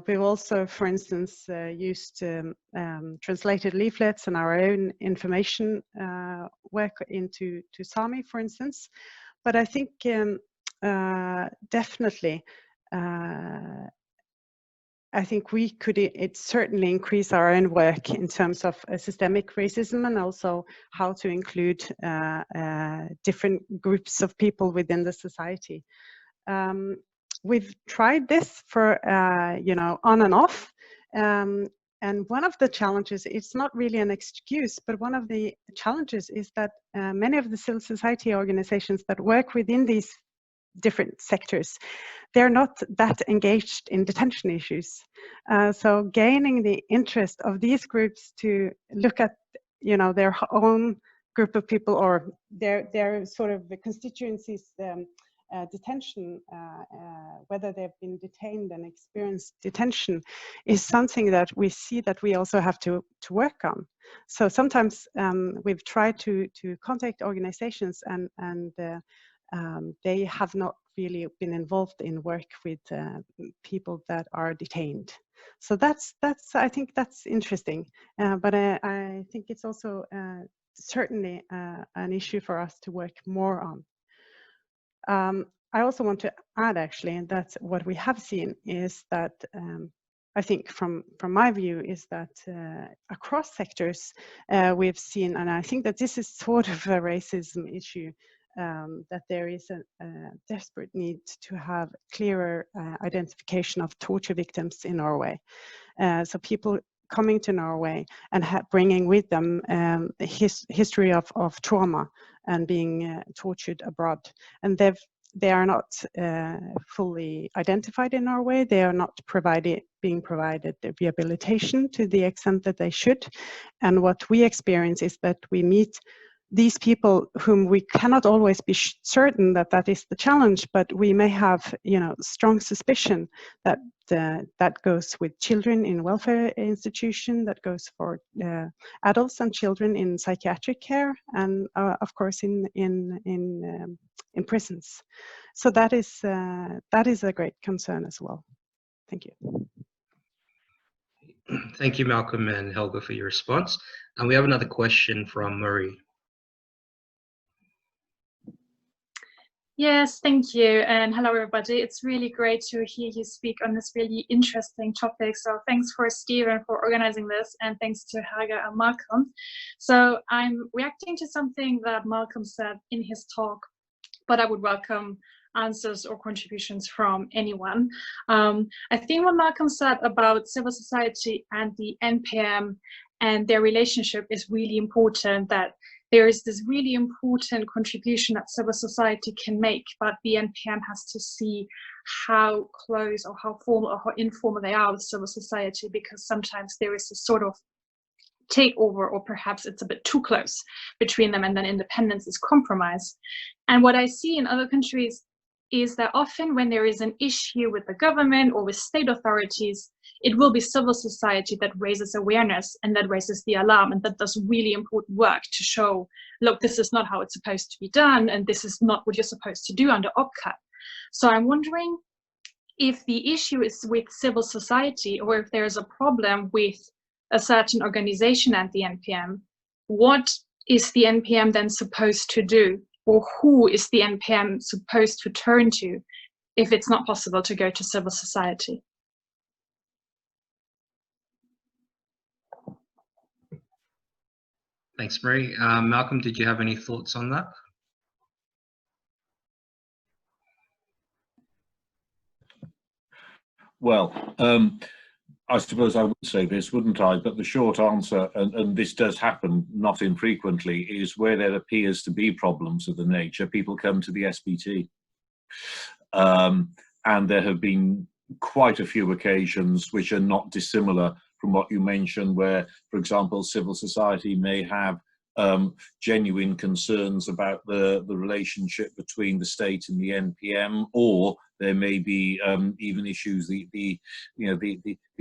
we've also, for instance, used translated leaflets and our own information work into Sami, for instance. But I think definitely, I think we could certainly increase our own work in terms of systemic racism, and also how to include different groups of people within the society. we've tried this for, you know, on and off. And one of the challenges, it's not really an excuse, but one of the challenges is that many of the civil society organizations that work within these different sectors, they're not that engaged in detention issues. So gaining the interest of these groups to look at, you know, their own group of people or their sort of constituencies detention, whether they've been detained and experienced detention, is something that we see that we also have to work on. So sometimes we've tried to contact organizations and they have not really been involved in work with people that are detained. So that's I think that's interesting, but I think it's also certainly an issue for us to work more on. I also want to add actually that what we have seen is that I think from my view is that across sectors we've seen, and I think that this is sort of a racism issue, that there is a desperate need to have clearer identification of torture victims in Norway. So people coming to Norway and bringing with them a history of trauma and being tortured abroad. And they are not fully identified in Norway. They are not being provided rehabilitation to the extent that they should. And what we experience is that we meet these people whom we cannot always be certain that that is the challenge, but we may have, you know, strong suspicion that that goes with children in welfare institution, that goes for adults and children in psychiatric care, and of course in prisons. So that is a great concern as well. Thank you. Thank you, Malcolm and Helga, for your response. And we have another question from Marie. Yes, thank you, and hello everybody. It's really great to hear you speak on this really interesting topic. So thanks for Stephen for organizing this, and thanks to Helga and Malcolm. So I'm reacting to something that Malcolm said in his talk, but I would welcome answers or contributions from anyone. I think what Malcolm said about civil society and the NPM and their relationship is really important, that there is this really important contribution that civil society can make, but the NPM has to see how close or how formal or how informal they are with civil society, because sometimes there is a sort of takeover, or perhaps it's a bit too close between them, and then independence is compromised. And what I see in other countries is that often when there is an issue with the government or with state authorities, it will be civil society that raises awareness and that raises the alarm, and that does really important work to show, look, this is not how it's supposed to be done, and this is not what you're supposed to do under OPCAT. So I'm wondering if the issue is with civil society, or if there is a problem with a certain organization at the NPM, what is the NPM then supposed to do? Or who is the NPM supposed to turn to if it's not possible to go to civil society? Thanks, Marie. Malcolm, did you have any thoughts on that? Well, I suppose I would say this, wouldn't I? But the short answer, and this does happen not infrequently, is where there appears to be problems of the nature, people come to the SBT. And there have been quite a few occasions which are not dissimilar from what you mentioned, where, for example, civil society may have genuine concerns about the relationship between the state and the NPM, or there may be even issues the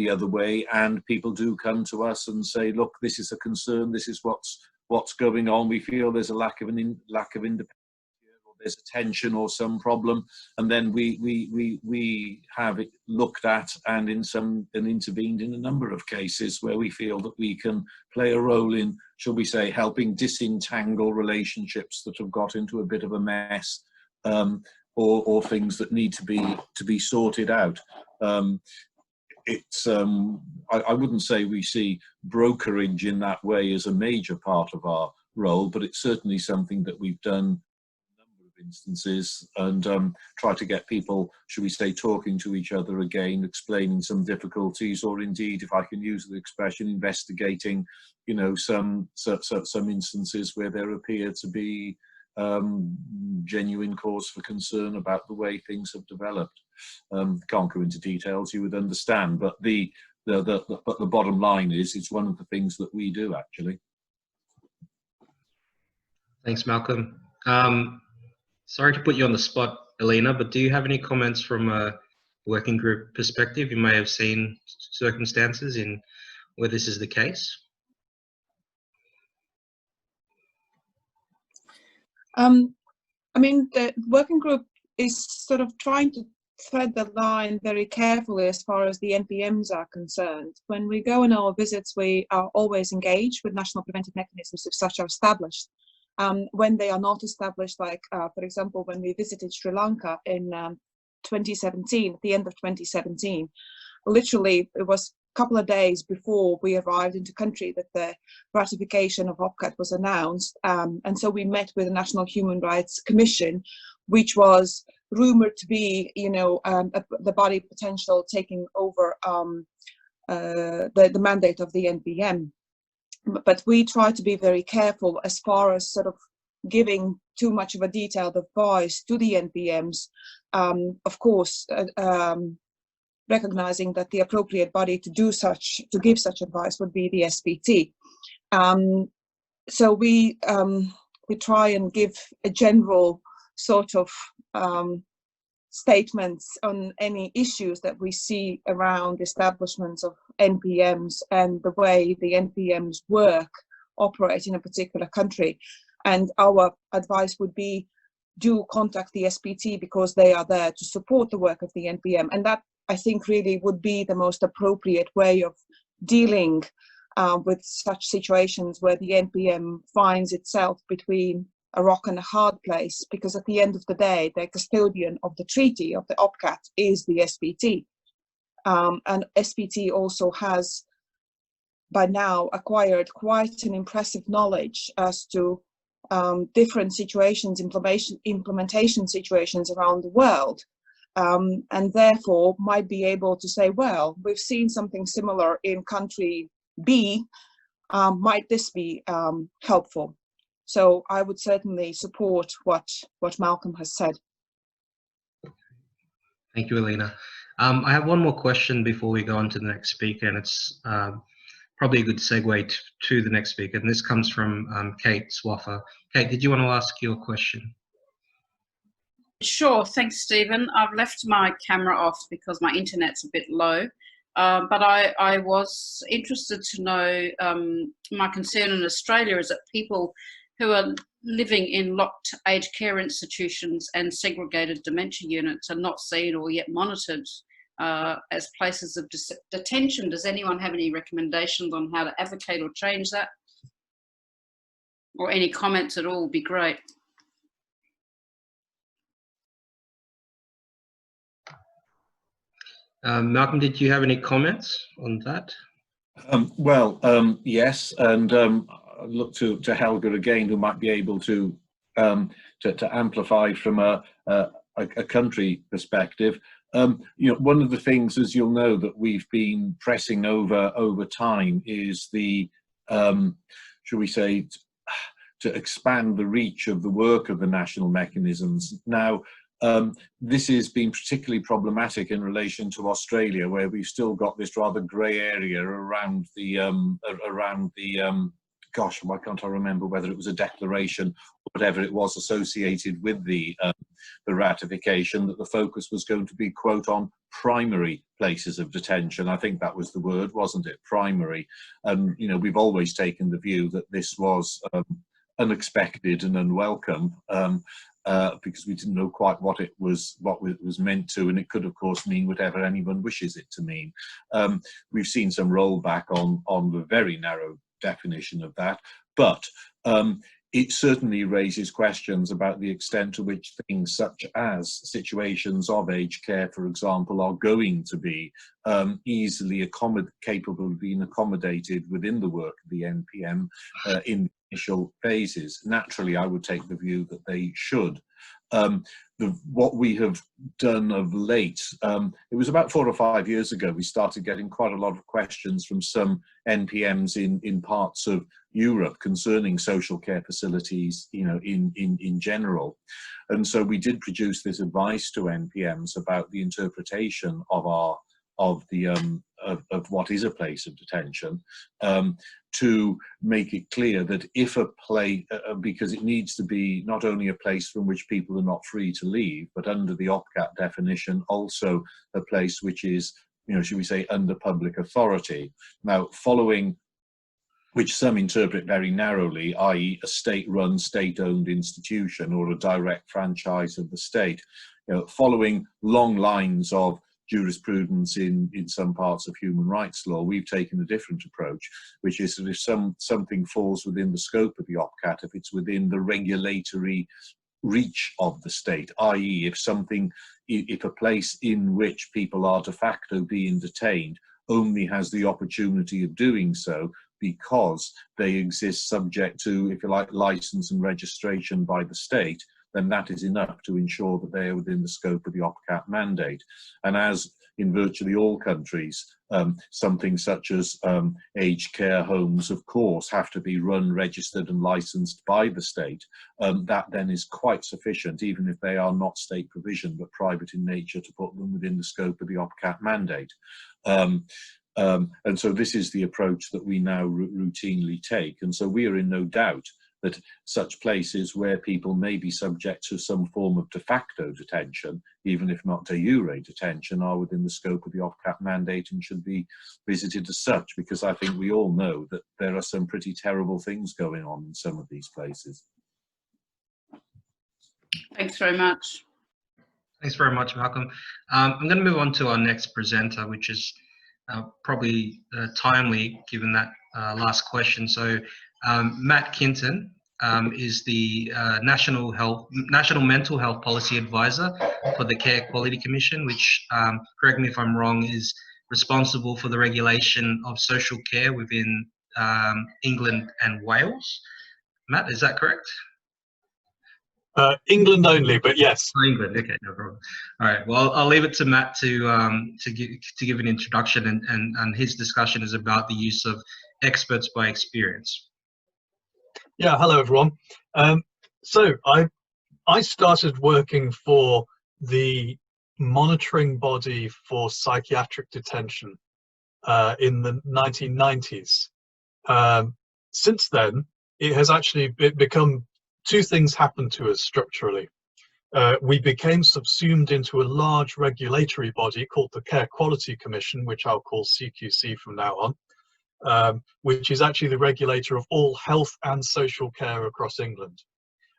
other way, and people do come to us and say, look, this is a concern, this is what's going on, we feel there's a lack of independence, or there's a tension or some problem, and then we have it looked at and intervened in a number of cases where we feel that we can play a role in, shall we say, helping disentangle relationships that have got into a bit of a mess, or things that need to be sorted out. It's I wouldn't say we see brokerage in that way as a major part of our role, but it's certainly something that we've done on a number of instances, and try to get people, should we say, talking to each other again, explaining some difficulties, or indeed, if I can use the expression, investigating, you know, some instances where there appear to be genuine cause for concern about the way things have developed. Can't go into details, you would understand, but the bottom line is it's one of the things that we do, actually. Thanks, Malcolm. Sorry to put you on the spot, Alina, but do you have any comments from a working group perspective? You may have seen circumstances in where this is the case. I mean, the working group is sort of trying to thread the line very carefully as far as the NPMs are concerned. When we go on our visits, we are always engaged with national preventive mechanisms if such are established. When they are not established, like, for example, when we visited Sri Lanka in 2017, at the end of 2017, literally it was a couple of days before we arrived into country that the ratification of OPCAT was announced. And so we met with the National Human Rights Commission, which was rumored to be, you know, the body potential taking over the mandate of the NPM. But we try to be very careful as far as sort of giving too much of a detailed advice to the NPMs. Of course, recognizing that the appropriate body to give such advice would be the SPT. So we try and give a general sort of statements on any issues that we see around establishments of NPMs and the way the NPMs operate in a particular country. And our advice would be, do contact the SPT because they are there to support the work of the NPM. And that, I think, really would be the most appropriate way of dealing with such situations where the NPM finds itself between a rock and a hard place, because at the end of the day, the custodian of the treaty, of the OPCAT, is the SPT. And SPT also has, by now, acquired quite an impressive knowledge as to different situations, implementation situations around the world. And therefore might be able to say, well, we've seen something similar in country B, might this be helpful? So I would certainly support what Malcolm has said. Thank you, Alina. I have one more question before we go on to the next speaker, and it's probably a good segue to the next speaker, and this comes from Kate Swaffer. Kate, did you want to ask your question? Sure, thanks, Stephen. I've left my camera off because my internet's a bit low, but I was interested to know, my concern in Australia is that people who are living in locked aged care institutions and segregated dementia units are not seen or yet monitored as places of detention. Does anyone have any recommendations on how to advocate or change that? Or any comments at all would be great. Malcolm, did you have any comments on that? Yes, and look to Helga again, who might be able to amplify from a country perspective. You know, one of the things, as you'll know, that we've been pressing over time is the, shall we say, to expand the reach of the work of the national mechanisms. Now, this has been particularly problematic in relation to Australia, where we've still got this rather grey area around the gosh, why can't I remember whether it was a declaration or whatever it was associated with the ratification, that the focus was going to be, quote, on primary places of detention. I think that was the word, wasn't it? Primary. And, you know, we've always taken the view that this was unexpected and unwelcome, because we didn't know quite what it was meant to, and it could, of course, mean whatever anyone wishes it to mean. We've seen some rollback on the very narrow definition of that, but it certainly raises questions about the extent to which things such as situations of aged care, for example, are going to be easily capable of being accommodated within the work of the NPM in initial phases. Naturally, I would take the view that they should. What we have done of late, it was about 4 or 5 years ago, we started getting quite a lot of questions from some NPMs in parts of Europe concerning social care facilities, you know, in general. And so we did produce this advice to NPMs about the interpretation of what is a place of detention, to make it clear that if a place, because it needs to be not only a place from which people are not free to leave, but under the OPCAT definition, also a place which is, you know, should we say, under public authority. Now, following, which some interpret very narrowly, i.e. a state-run, state-owned institution or a direct franchise of the state, you know, following long lines of jurisprudence in some parts of human rights law, we've taken a different approach, which is that if something falls within the scope of the OPCAT, if it's within the regulatory reach of the state, i.e. if a place in which people are de facto being detained only has the opportunity of doing so because they exist subject to, if you like, license and registration by the state, then that is enough to ensure that they are within the scope of the OPCAT mandate. And as in virtually all countries, something such as aged care homes, of course, have to be run, registered and licensed by the state. That then is quite sufficient, even if they are not state provision, but private in nature, to put them within the scope of the OPCAT mandate. And so this is the approach that we now routinely take. And so we are in no doubt that such places where people may be subject to some form of de facto detention, even if not de jure detention, are within the scope of the OPCAT mandate and should be visited as such, because I think we all know that there are some pretty terrible things going on in some of these places. Thanks very much. Thanks very much, Malcolm. I'm going to move on to our next presenter, which is probably timely given that last question. So Matt Kinton is the National Mental Health Policy Advisor for the Care Quality Commission, which, correct me if I'm wrong, is responsible for the regulation of social care within England and Wales. Matt, is that correct? England only, but yes. Oh, England, okay, no problem. All right, well, I'll leave it to Matt to give an introduction, and his discussion is about the use of experts by experience. Yeah, hello everyone. So I started working for the monitoring body for psychiatric detention in the 1990s. Since then, it has actually become, two things happened to us structurally. We became subsumed into a large regulatory body called the Care Quality Commission, which I'll call CQC from now on, which is actually the regulator of all health and social care across England.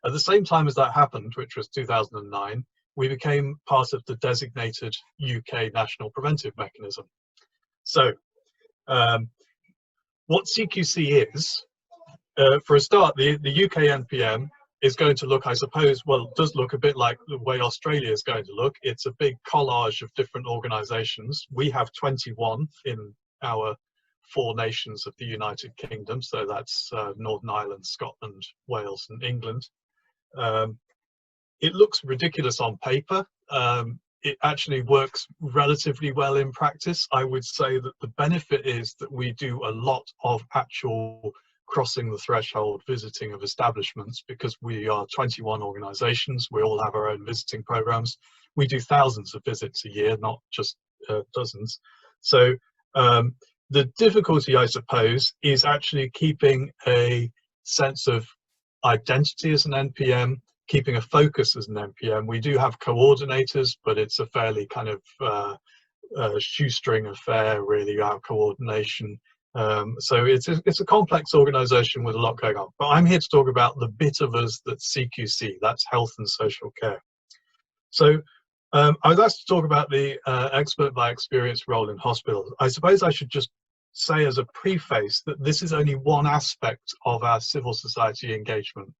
At the same time as that happened, which was 2009, we became part of the designated UK National Preventive Mechanism. So what CQC is, for a start, the UK NPM is going to look, I suppose, well, it does look a bit like the way Australia is going to look. It's a big collage of different organisations. We have 21 in our 4 nations of the United Kingdom, so that's Northern Ireland, Scotland, Wales and England. It looks ridiculous on paper. It actually works relatively well in practice. I would say that the benefit is that we do a lot of actual crossing the threshold visiting of establishments, because we are 21 organisations. We all have our own visiting programmes. We do thousands of visits a year, not just dozens. So the difficulty, I suppose, is actually keeping a sense of identity as an NPM, keeping a focus as an NPM. We do have coordinators, but it's a fairly kind of shoestring affair, really, our coordination. So it's a complex organisation with a lot going on. But I'm here to talk about the bit of us that's CQC, that's health and social care. So I was asked to talk about the expert by experience role in hospitals. I suppose I should just say as a preface that this is only one aspect of our civil society engagement.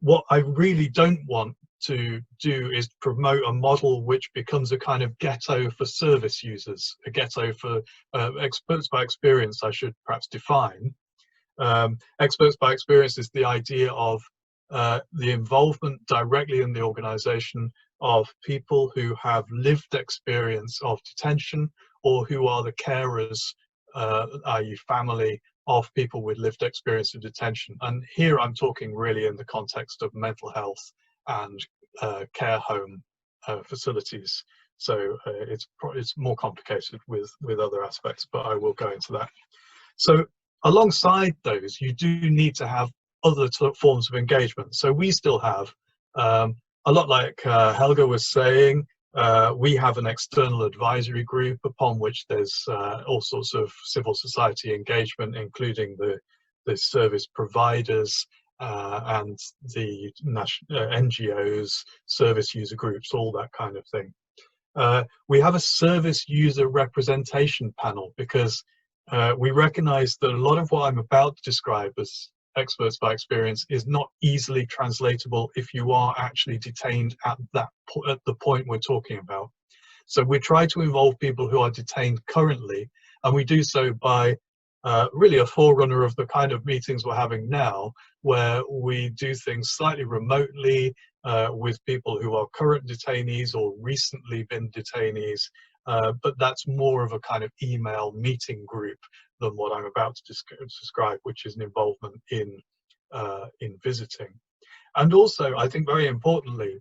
What I really don't want to do is promote a model which becomes a kind of ghetto for service users, a ghetto for experts by experience. I should perhaps define. Experts by experience is the idea of the involvement directly in the organisation of people who have lived experience of detention, or who are the carers, i.e. family, of people with lived experience of detention. And here I'm talking really in the context of mental health and care home facilities. So it's more complicated with other aspects, but I will go into that. So alongside those, you do need to have other forms of engagement. So we still have, a lot like Helga was saying, we have an external advisory group upon which there's all sorts of civil society engagement, including the service providers and the NGOs, service user groups, all that kind of thing. We have a service user representation panel because we recognize that a lot of what I'm about to describe as experts by experience is not easily translatable if you are actually detained at the point we're talking about. So we try to involve people who are detained currently, and we do so by really a forerunner of the kind of meetings we're having now, where we do things slightly remotely with people who are current detainees or recently been detainees, but that's more of a kind of email meeting group than what I'm about to describe, which is an involvement in visiting. And also, I think very importantly,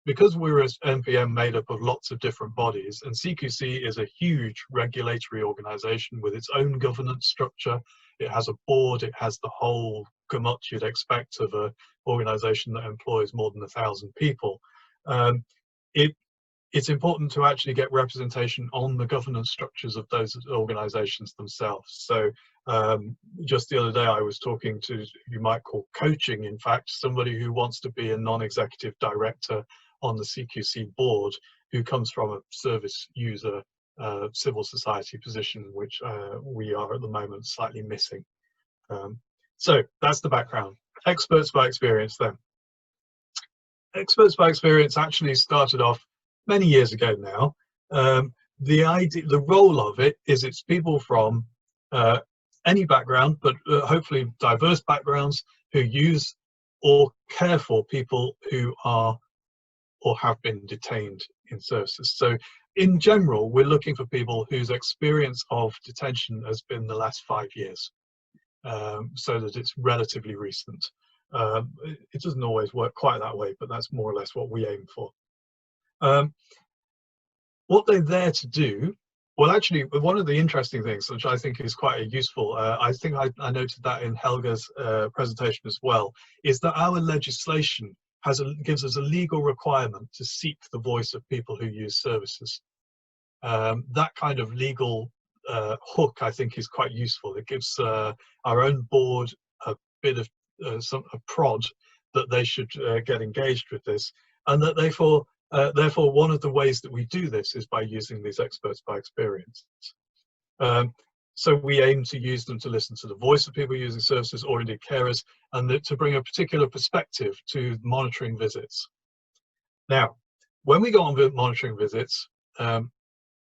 because we're an NPM made up of lots of different bodies, and CQC is a huge regulatory organisation with its own governance structure. It has a board, it has the whole gamut you'd expect of an organisation that employs more than 1,000 people. It's important to actually get representation on the governance structures of those organisations themselves. So just the other day I was talking to, you might call coaching, in fact, somebody who wants to be a non-executive director on the CQC board, who comes from a service user civil society position, which we are at the moment slightly missing. So that's the background. Experts by experience then. Experts by experience actually started off many years ago now. The role of it is it's people from any background, but hopefully diverse backgrounds, who use or care for people who are or have been detained in services. So in general, we're looking for people whose experience of detention has been the last 5 years, so that it's relatively recent. It doesn't always work quite that way, but that's more or less what we aim for. What they're there to do, well, actually, one of the interesting things, which I think is quite useful, I think I noted that in Helga's presentation as well, is that our legislation gives us a legal requirement to seek the voice of people who use services. That kind of legal hook, I think, is quite useful. It gives our own board a bit of a prod that they should get engaged with this, and that therefore one of the ways that we do this is by using these experts by experience. So we aim to use them to listen to the voice of people using services, or indeed carers, and to bring a particular perspective to monitoring visits. Now, when we go on monitoring visits, I'm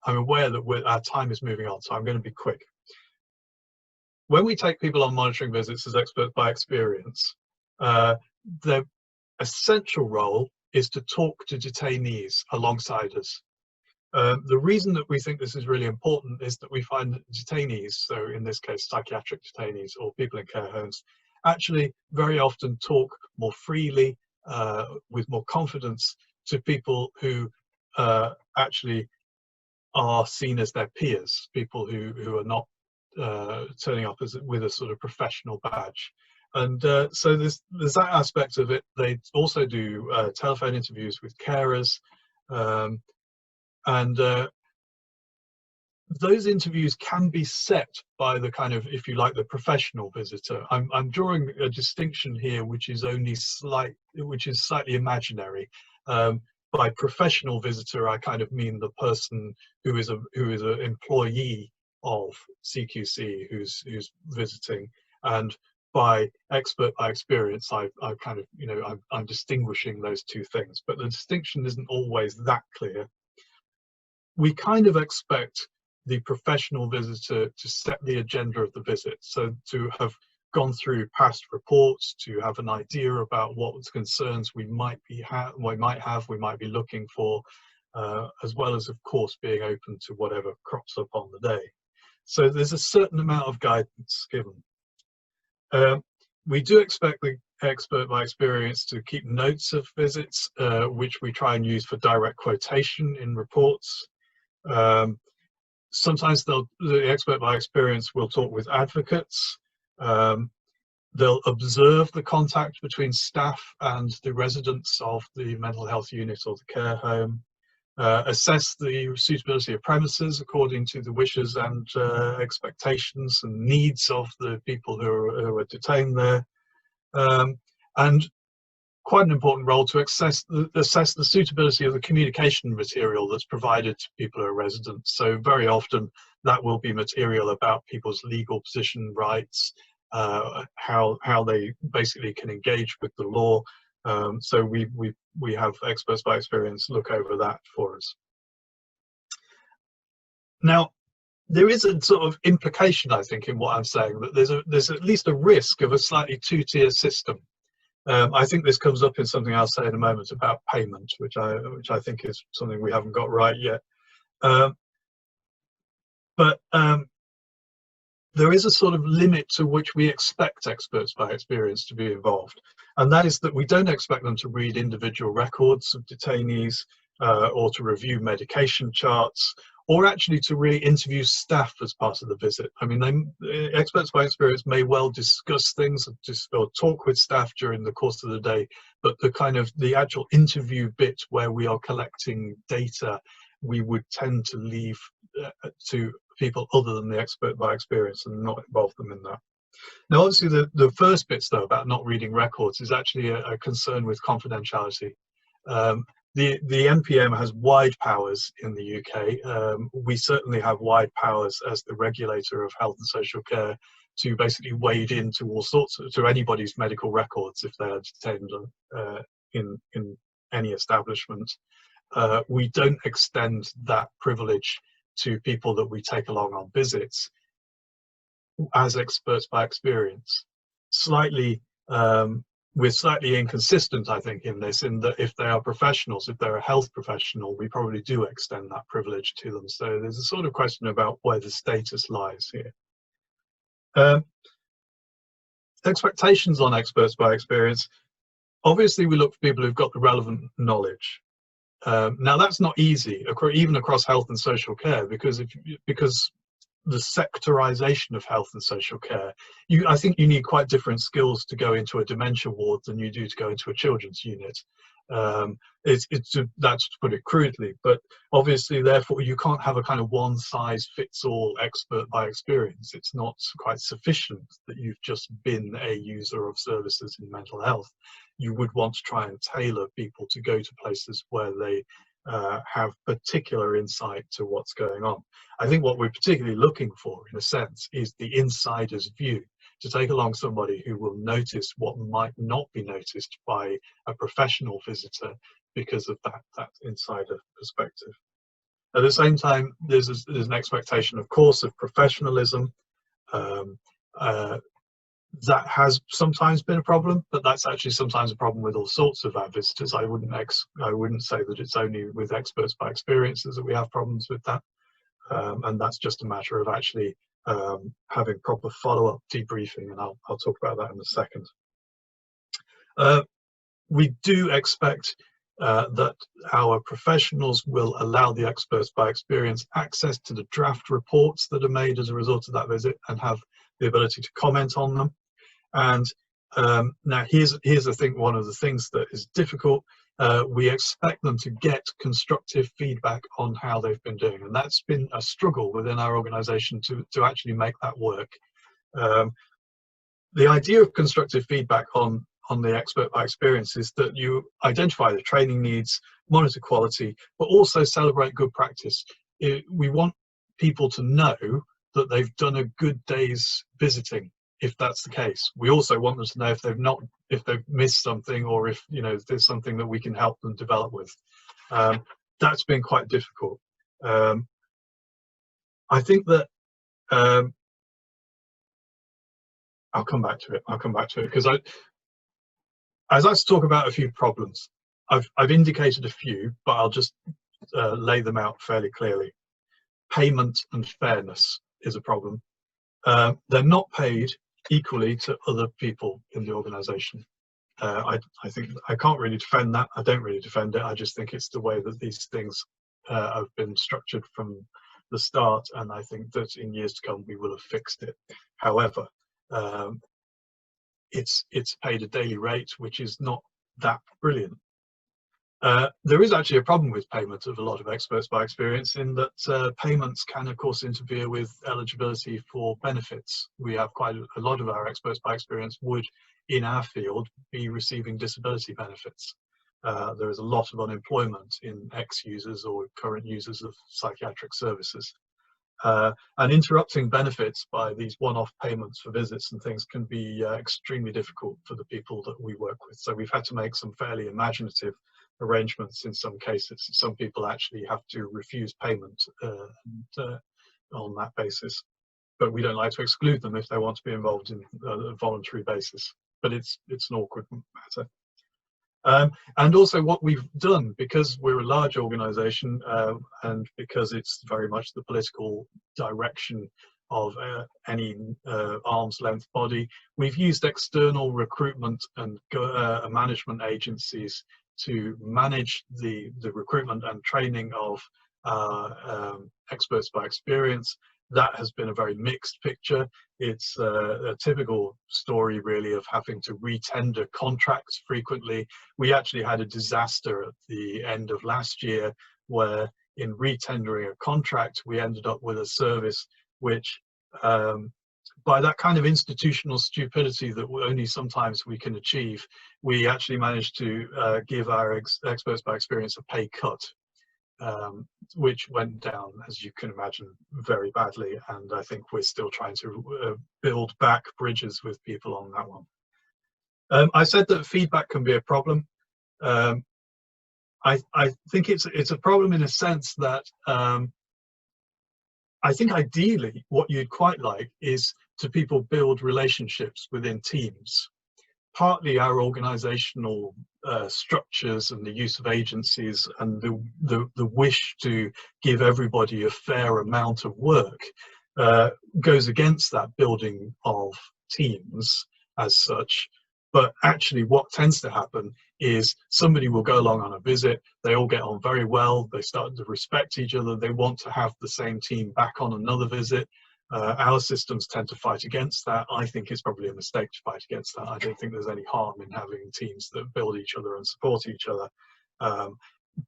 aware that our time is moving on, so I'm going to be quick. When we take people on monitoring visits as experts by experience, their essential role is to talk to detainees alongside us. The reason that we think this is really important is that we find that detainees, so in this case psychiatric detainees or people in care homes, actually very often talk more freely, with more confidence, to people who actually are seen as their peers, people who are not turning up with a sort of professional badge. And so there's that aspect of it. They also do telephone interviews with carers, and those interviews can be set by the kind of, if you like, the professional visitor. I'm drawing a distinction here, which is slightly imaginary. By professional visitor, I kind of mean the person who is an employee of CQC who's visiting, and by expert by experience, I kind of, I'm distinguishing those two things, but the distinction isn't always that clear. We kind of expect the professional visitor to set the agenda of the visit, so to have gone through past reports to have an idea about what concerns we might be we might be looking for, as well as, of course, being open to whatever crops up on the day. So there's a certain amount of guidance given. We do expect the expert by experience to keep notes of visits, which we try and use for direct quotation in reports. Sometimes the expert by experience will talk with advocates. They'll observe the contact between staff and the residents of the mental health unit or the care home, assess the suitability of premises according to the wishes and expectations and needs of the people who are detained there, and quite an important role to assess the suitability of the communication material that's provided to people who are residents. So very often that will be material about people's legal position, rights, how they basically can engage with the law. So we have experts by experience look over that for us. Now, there is a sort of implication, I think, in what I'm saying, that there's at least a risk of a slightly two-tier system. I think this comes up in something I'll say in a moment about payment, which I think is something we haven't got right yet. But there is a sort of limit to which we expect experts by experience to be involved, and that is that we don't expect them to read individual records of detainees or to review medication charts, or actually to really interview staff as part of the visit. I mean, experts by experience may well discuss things or talk with staff during the course of the day, but the actual interview bit where we are collecting data, we would tend to leave to people other than the expert by experience and not involve them in that. Now, obviously, the first bits, though, about not reading records is actually a concern with confidentiality. The NPM has wide powers in the UK. We certainly have wide powers as the regulator of health and social care to basically wade into all sorts to anybody's medical records if they are detained in any establishment. We don't extend that privilege to people that we take along on visits as experts by experience. We're slightly inconsistent, I think, in this, in that if they are professionals, if they're a health professional, we probably do extend that privilege to them. So there's a sort of question about where the status lies here. Expectations on experts by experience. Obviously, we look for people who've got the relevant knowledge. Now, that's not easy, even across health and social care, because the sectorization of health and social care, I think you need quite different skills to go into a dementia ward than you do to go into a children's unit. That's to put it crudely, but obviously, therefore, you can't have a kind of one-size-fits-all expert by experience. It's not quite sufficient that you've just been a user of services in mental health. You would want to try and tailor people to go to places where they have particular insight to what's going on. I think what we're particularly looking for, in a sense, is the insider's view, to take along somebody who will notice what might not be noticed by a professional visitor because of that insider perspective. At the same time, there's an expectation, of course, of professionalism. That has sometimes been a problem, but that's actually sometimes a problem with all sorts of our visitors. I wouldn't say that it's only with experts by experiences that we have problems with that, and that's just a matter of actually having proper follow-up debriefing, and I'll talk about that in a second. We do expect that our professionals will allow the experts by experience access to the draft reports that are made as a result of that visit and have the ability to comment on them. And now here's I think one of the things that is difficult. We expect them to get constructive feedback on how they've been doing, and that's been a struggle within our organisation to actually make that work. The idea of constructive feedback on the expert by experience is that you identify the training needs, monitor quality, but also celebrate good practice. We want people to know that they've done a good day's visiting, if that's the case. We also want them to know if they've missed something, or if there's something that we can help them develop with. That's been quite difficult. I think that I'll come back to it. I'll come back to it because as I talk about a few problems, I've indicated a few, but I'll just lay them out fairly clearly. Payment and fairness is a problem. They're not paid equally to other people in the organisation. I think I can't really defend that. I don't really defend it. I just think it's the way that these things have been structured from the start, and I think that in years to come we will have fixed it. However, it's paid a daily rate, which is not that brilliant. There is actually a problem with payment of a lot of experts by experience in that payments can of course interfere with eligibility for benefits. We have quite a lot of our experts by experience would in our field be receiving disability benefits. There is a lot of unemployment in ex-users or current users of psychiatric services. And interrupting benefits by these one-off payments for visits and things can be extremely difficult for the people that we work with. So we've had to make some fairly imaginative arrangements in some cases. Some people actually have to refuse payment on that basis, but we don't like to exclude them if they want to be involved in a voluntary basis. But it's an awkward matter. And also what we've done, because we're a large organisation and because it's very much the political direction of any arm's length body, we've used external recruitment and management agencies to manage the recruitment and training of experts by experience. That has been a very mixed picture. It's a typical story really of having to retender contracts frequently. We actually had a disaster at the end of last year where in retendering a contract we ended up with a service which by that kind of institutional stupidity that only sometimes we can achieve, we actually managed to give our experts by experience a pay cut. Which went down, as you can imagine, very badly, and I think we're still trying to build back bridges with people on that one. I said that feedback can be a problem. I think it's a problem in a sense that I think ideally what you'd quite like is to people build relationships within teams. Partly our organizational structures and the use of agencies and the wish to give everybody a fair amount of work goes against that building of teams as such. But actually what tends to happen is somebody will go along on a visit, they all get on very well, they start to respect each other, they want to have the same team back on another visit. Our systems tend to fight against that. I think it's probably a mistake to fight against that. I don't think there's any harm in having teams that build each other and support each other.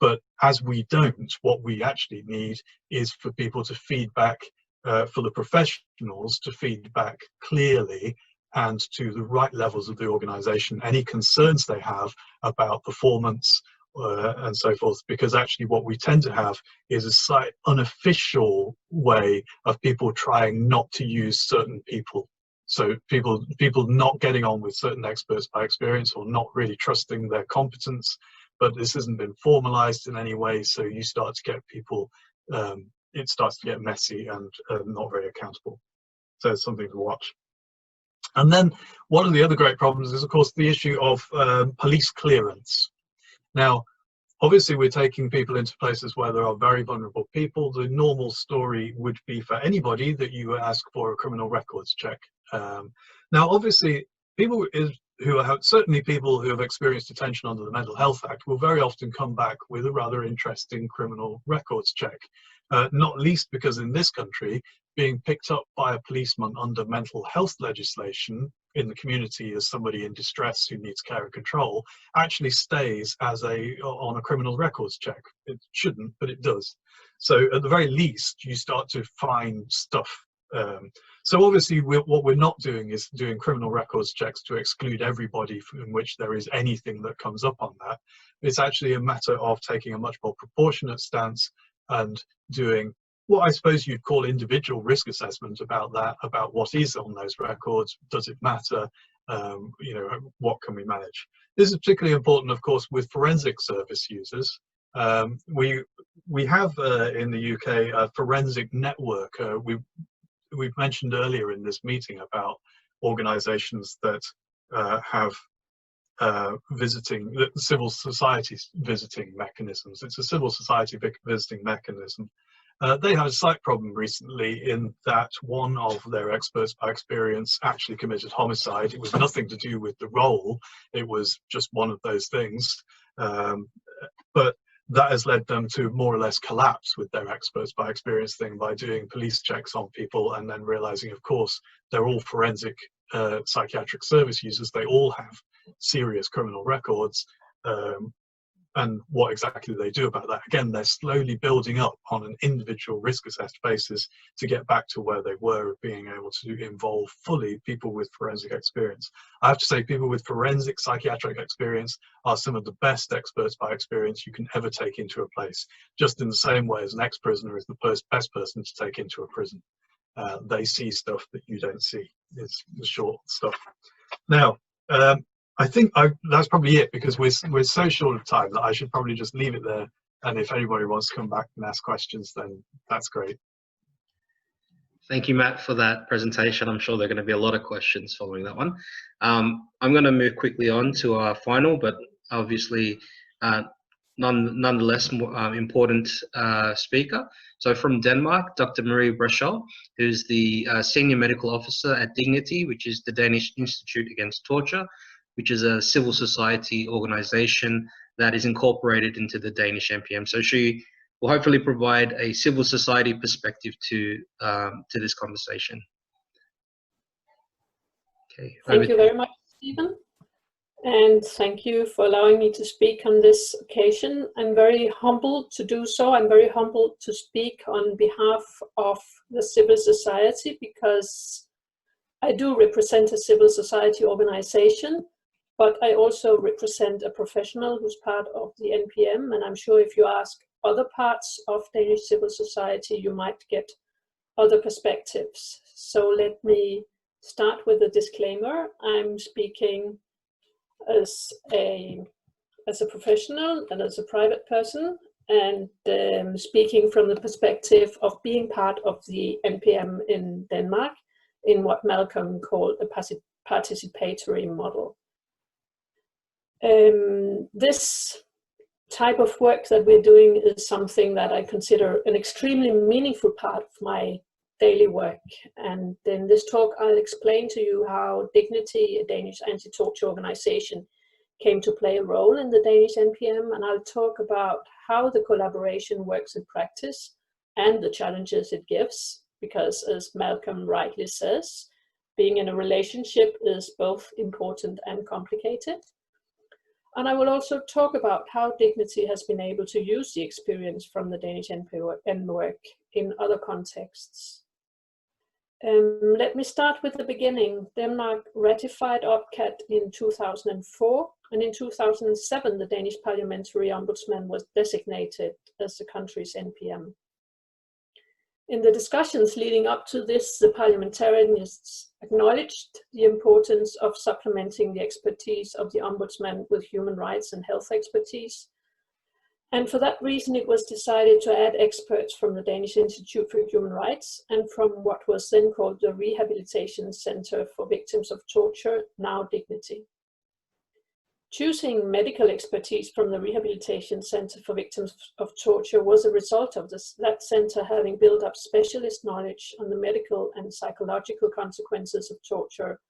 But as we don't, what we actually need is for people to feedback, for the professionals to feedback clearly and to the right levels of the organisation, any concerns they have about performance, and so forth, because actually what we tend to have is a slight unofficial way of people trying not to use certain people. So people not getting on with certain experts by experience or not really trusting their competence, but this hasn't been formalized in any way, so you start to get people, it starts to get messy and not very accountable. So it's something to watch. And then one of the other great problems is of course the issue of police clearance. Now, obviously, we're taking people into places where there are very vulnerable people. The normal story would be for anybody that you ask for a criminal records check. Now, obviously, people who have, certainly people who have experienced detention under the Mental Health Act will very often come back with a rather interesting criminal records check. Not least because in this country, being picked up by a policeman under mental health legislation in the community as somebody in distress who needs care and control actually stays as on a criminal records check. It shouldn't, but it does. So at the very least, you start to find stuff. So obviously what we're not doing is doing criminal records checks to exclude everybody in which there is anything that comes up on that. It's actually a matter of taking a much more proportionate stance and doing what I suppose you'd call individual risk assessment about that, about what is on those records, does it matter, you know, what can we manage. This is particularly important, of course, with forensic service users. We have in the UK a forensic network. We've mentioned earlier in this meeting about organisations that have civil society visiting mechanisms. It's a civil society visiting mechanism. They had a slight problem recently in that one of their experts by experience actually committed homicide. It was nothing to do with the role, it was just one of those things. But that has led them to more or less collapse with their experts by experience thing by doing police checks on people and then realizing, of course, they're all forensic psychiatric service users. They all have serious criminal records. And what exactly they do about that? Again, they're slowly building up on an individual risk assessed basis to get back to where they were of being able to involve fully people with forensic experience. I have to say, people with forensic psychiatric experience are some of the best experts by experience you can ever take into a place, just in the same way as an ex-prisoner is the best person to take into a prison. They see stuff that you don't see. It's the short stuff. Now, I think that's probably it, because we're so short of time that I should probably just leave it there. And if anybody wants to come back and ask questions, then that's great. Thank you, Matt, for that presentation. I'm sure there are going to be a lot of questions following that one. I'm going to move quickly on to our final, but obviously nonetheless important speaker. So from Denmark, Dr. Marie Bristol, who's the Senior Medical Officer at Dignity, which is the Danish Institute Against Torture, which is a civil society organization that is incorporated into the Danish NPM. So she will hopefully provide a civil society perspective to this conversation. Okay. Thank you very much, Stephen. And thank you for allowing me to speak on this occasion. I'm very humbled to do so. I'm very humbled to speak on behalf of the civil society, because I do represent a civil society organization, but I also represent a professional who's part of the NPM, and I'm sure if you ask other parts of Danish civil society, you might get other perspectives. So let me start with a disclaimer. I'm speaking as a professional and as a private person, and speaking from the perspective of being part of the NPM in Denmark in what Malcolm called a participatory model. This type of work that we're doing is something that I consider an extremely meaningful part of my daily work. And in this talk, I'll explain to you how Dignity, a Danish anti-torture organization, came to play a role in the Danish NPM. And I'll talk about how the collaboration works in practice and the challenges it gives, because as Malcolm rightly says, being in a relationship is both important and complicated. And I will also talk about how Dignity has been able to use the experience from the Danish NPM work in other contexts. Let me start with the beginning. Denmark ratified OPCAT in 2004, and in 2007 the Danish Parliamentary Ombudsman was designated as the country's NPM. In the discussions leading up to this, the parliamentarians acknowledged the importance of supplementing the expertise of the Ombudsman with human rights and health expertise. And for that reason, it was decided to add experts from the Danish Institute for Human Rights and from what was then called the Rehabilitation Center for Victims of Torture, now Dignity. Choosing medical expertise from the Rehabilitation Center for Victims of Torture was a result of that center having built up specialist knowledge on the medical and psychological consequences of torture,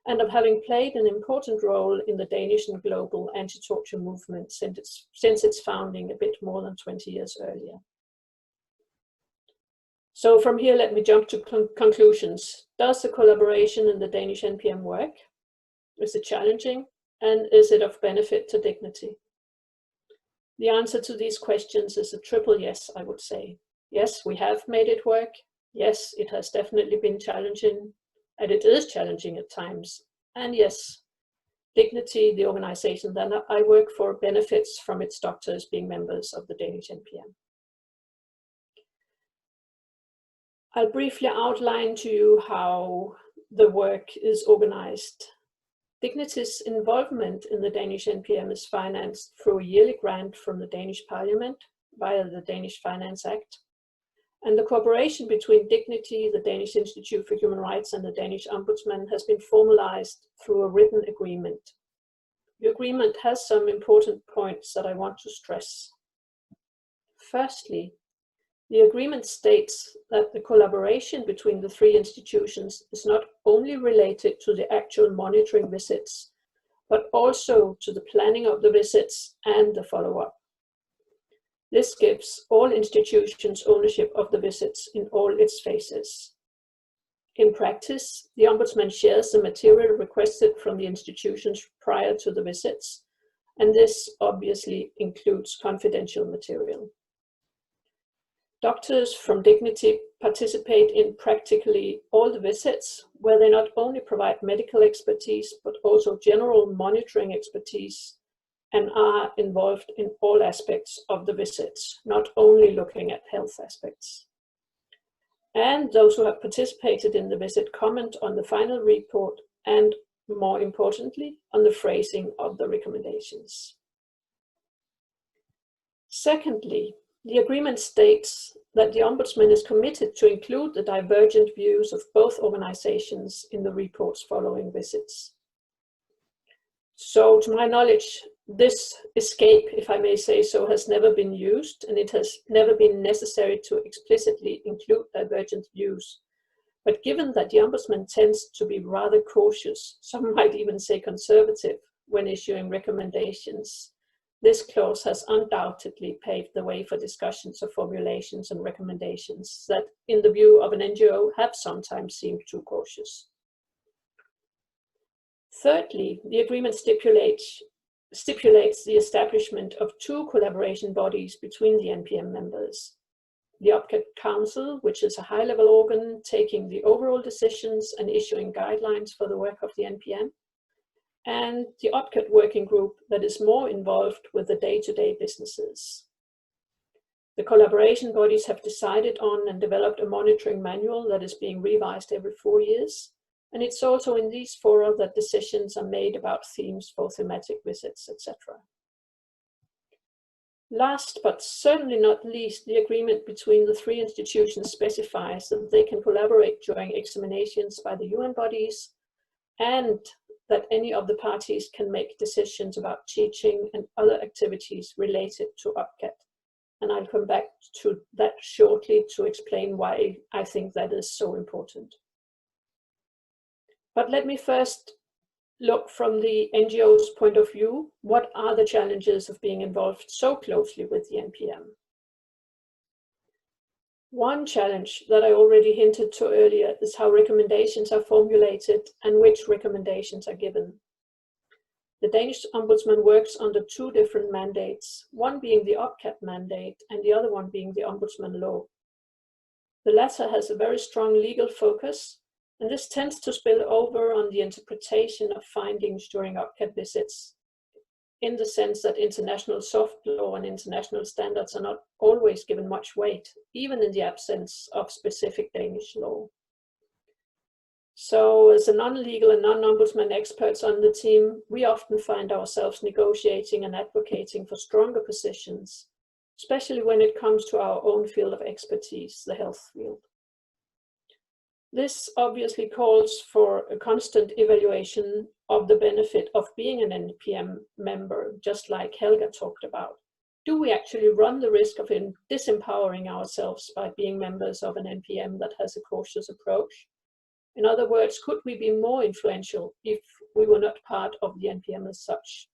and of having played an important role in the Danish and global anti-torture movement since its founding a bit more than 20 years earlier. So from here, let me jump to conclusions. Does the collaboration in the Danish NPM work? Is it challenging? And is it of benefit to Dignity? The answer to these questions is a triple yes, I would say. Yes, we have made it work. Yes, it has definitely been challenging, and it is challenging at times. And yes, Dignity, the organization that I work for, benefits from its doctors being members of the Danish NPM. I'll briefly outline to you how the work is organized. Dignity's involvement in the Danish NPM is financed through a yearly grant from the Danish Parliament via the Danish Finance Act. And the cooperation between Dignity, the Danish Institute for Human Rights, and the Danish Ombudsman has been formalized through a written agreement. The agreement has some important points that I want to stress. Firstly, the agreement states that the collaboration between the three institutions is not only related to the actual monitoring visits, but also to the planning of the visits and the follow-up. This gives all institutions ownership of the visits in all its phases. In practice, the Ombudsman shares the material requested from the institutions prior to the visits, and this obviously includes confidential material. Doctors from Dignity participate in practically all the visits, where they not only provide medical expertise, but also general monitoring expertise, and are involved in all aspects of the visits, not only looking at health aspects. And those who have participated in the visit comment on the final report and, more importantly, on the phrasing of the recommendations. Secondly, the agreement states that the Ombudsman is committed to include the divergent views of both organizations in the reports following visits. So, to my knowledge, this escape, if I may say so, has never been used, and it has never been necessary to explicitly include divergent views. But given that the Ombudsman tends to be rather cautious, some might even say conservative, when issuing recommendations, this clause has undoubtedly paved the way for discussions of formulations and recommendations that, in the view of an NGO, have sometimes seemed too cautious. Thirdly, the agreement stipulates the establishment of two collaboration bodies between the NPM members. The OPCAT Council, which is a high-level organ taking the overall decisions and issuing guidelines for the work of the NPM, and the OPCAT working group that is more involved with the day-to-day businesses. The collaboration bodies have decided on and developed a monitoring manual that is being revised every 4 years, and it's also in these fora that decisions are made about themes for thematic visits, etc. Last, but certainly not least, the agreement between the three institutions specifies that they can collaborate during examinations by the UN bodies, and that any of the parties can make decisions about teaching and other activities related to OPCAT. And I'll come back to that shortly to explain why I think that is so important. But let me first look from the NGO's point of view. What are the challenges of being involved so closely with the NPM? One challenge that I already hinted to earlier is how recommendations are formulated and which recommendations are given. The Danish Ombudsman works under two different mandates, one being the OPCAT mandate and the other one being the Ombudsman law. The latter has a very strong legal focus, and this tends to spill over on the interpretation of findings during OPCAT visits, in the sense that international soft law and international standards are not always given much weight, even in the absence of specific Danish law. So, as a non-legal and non-ombudsman experts on the team, we often find ourselves negotiating and advocating for stronger positions, especially when it comes to our own field of expertise, the health field. This obviously calls for a constant evaluation of the benefit of being an NPM member, just like Helga talked about. Do we actually run the risk of disempowering ourselves by being members of an NPM that has a cautious approach? In other words, could we be more influential if we were not part of the NPM as such?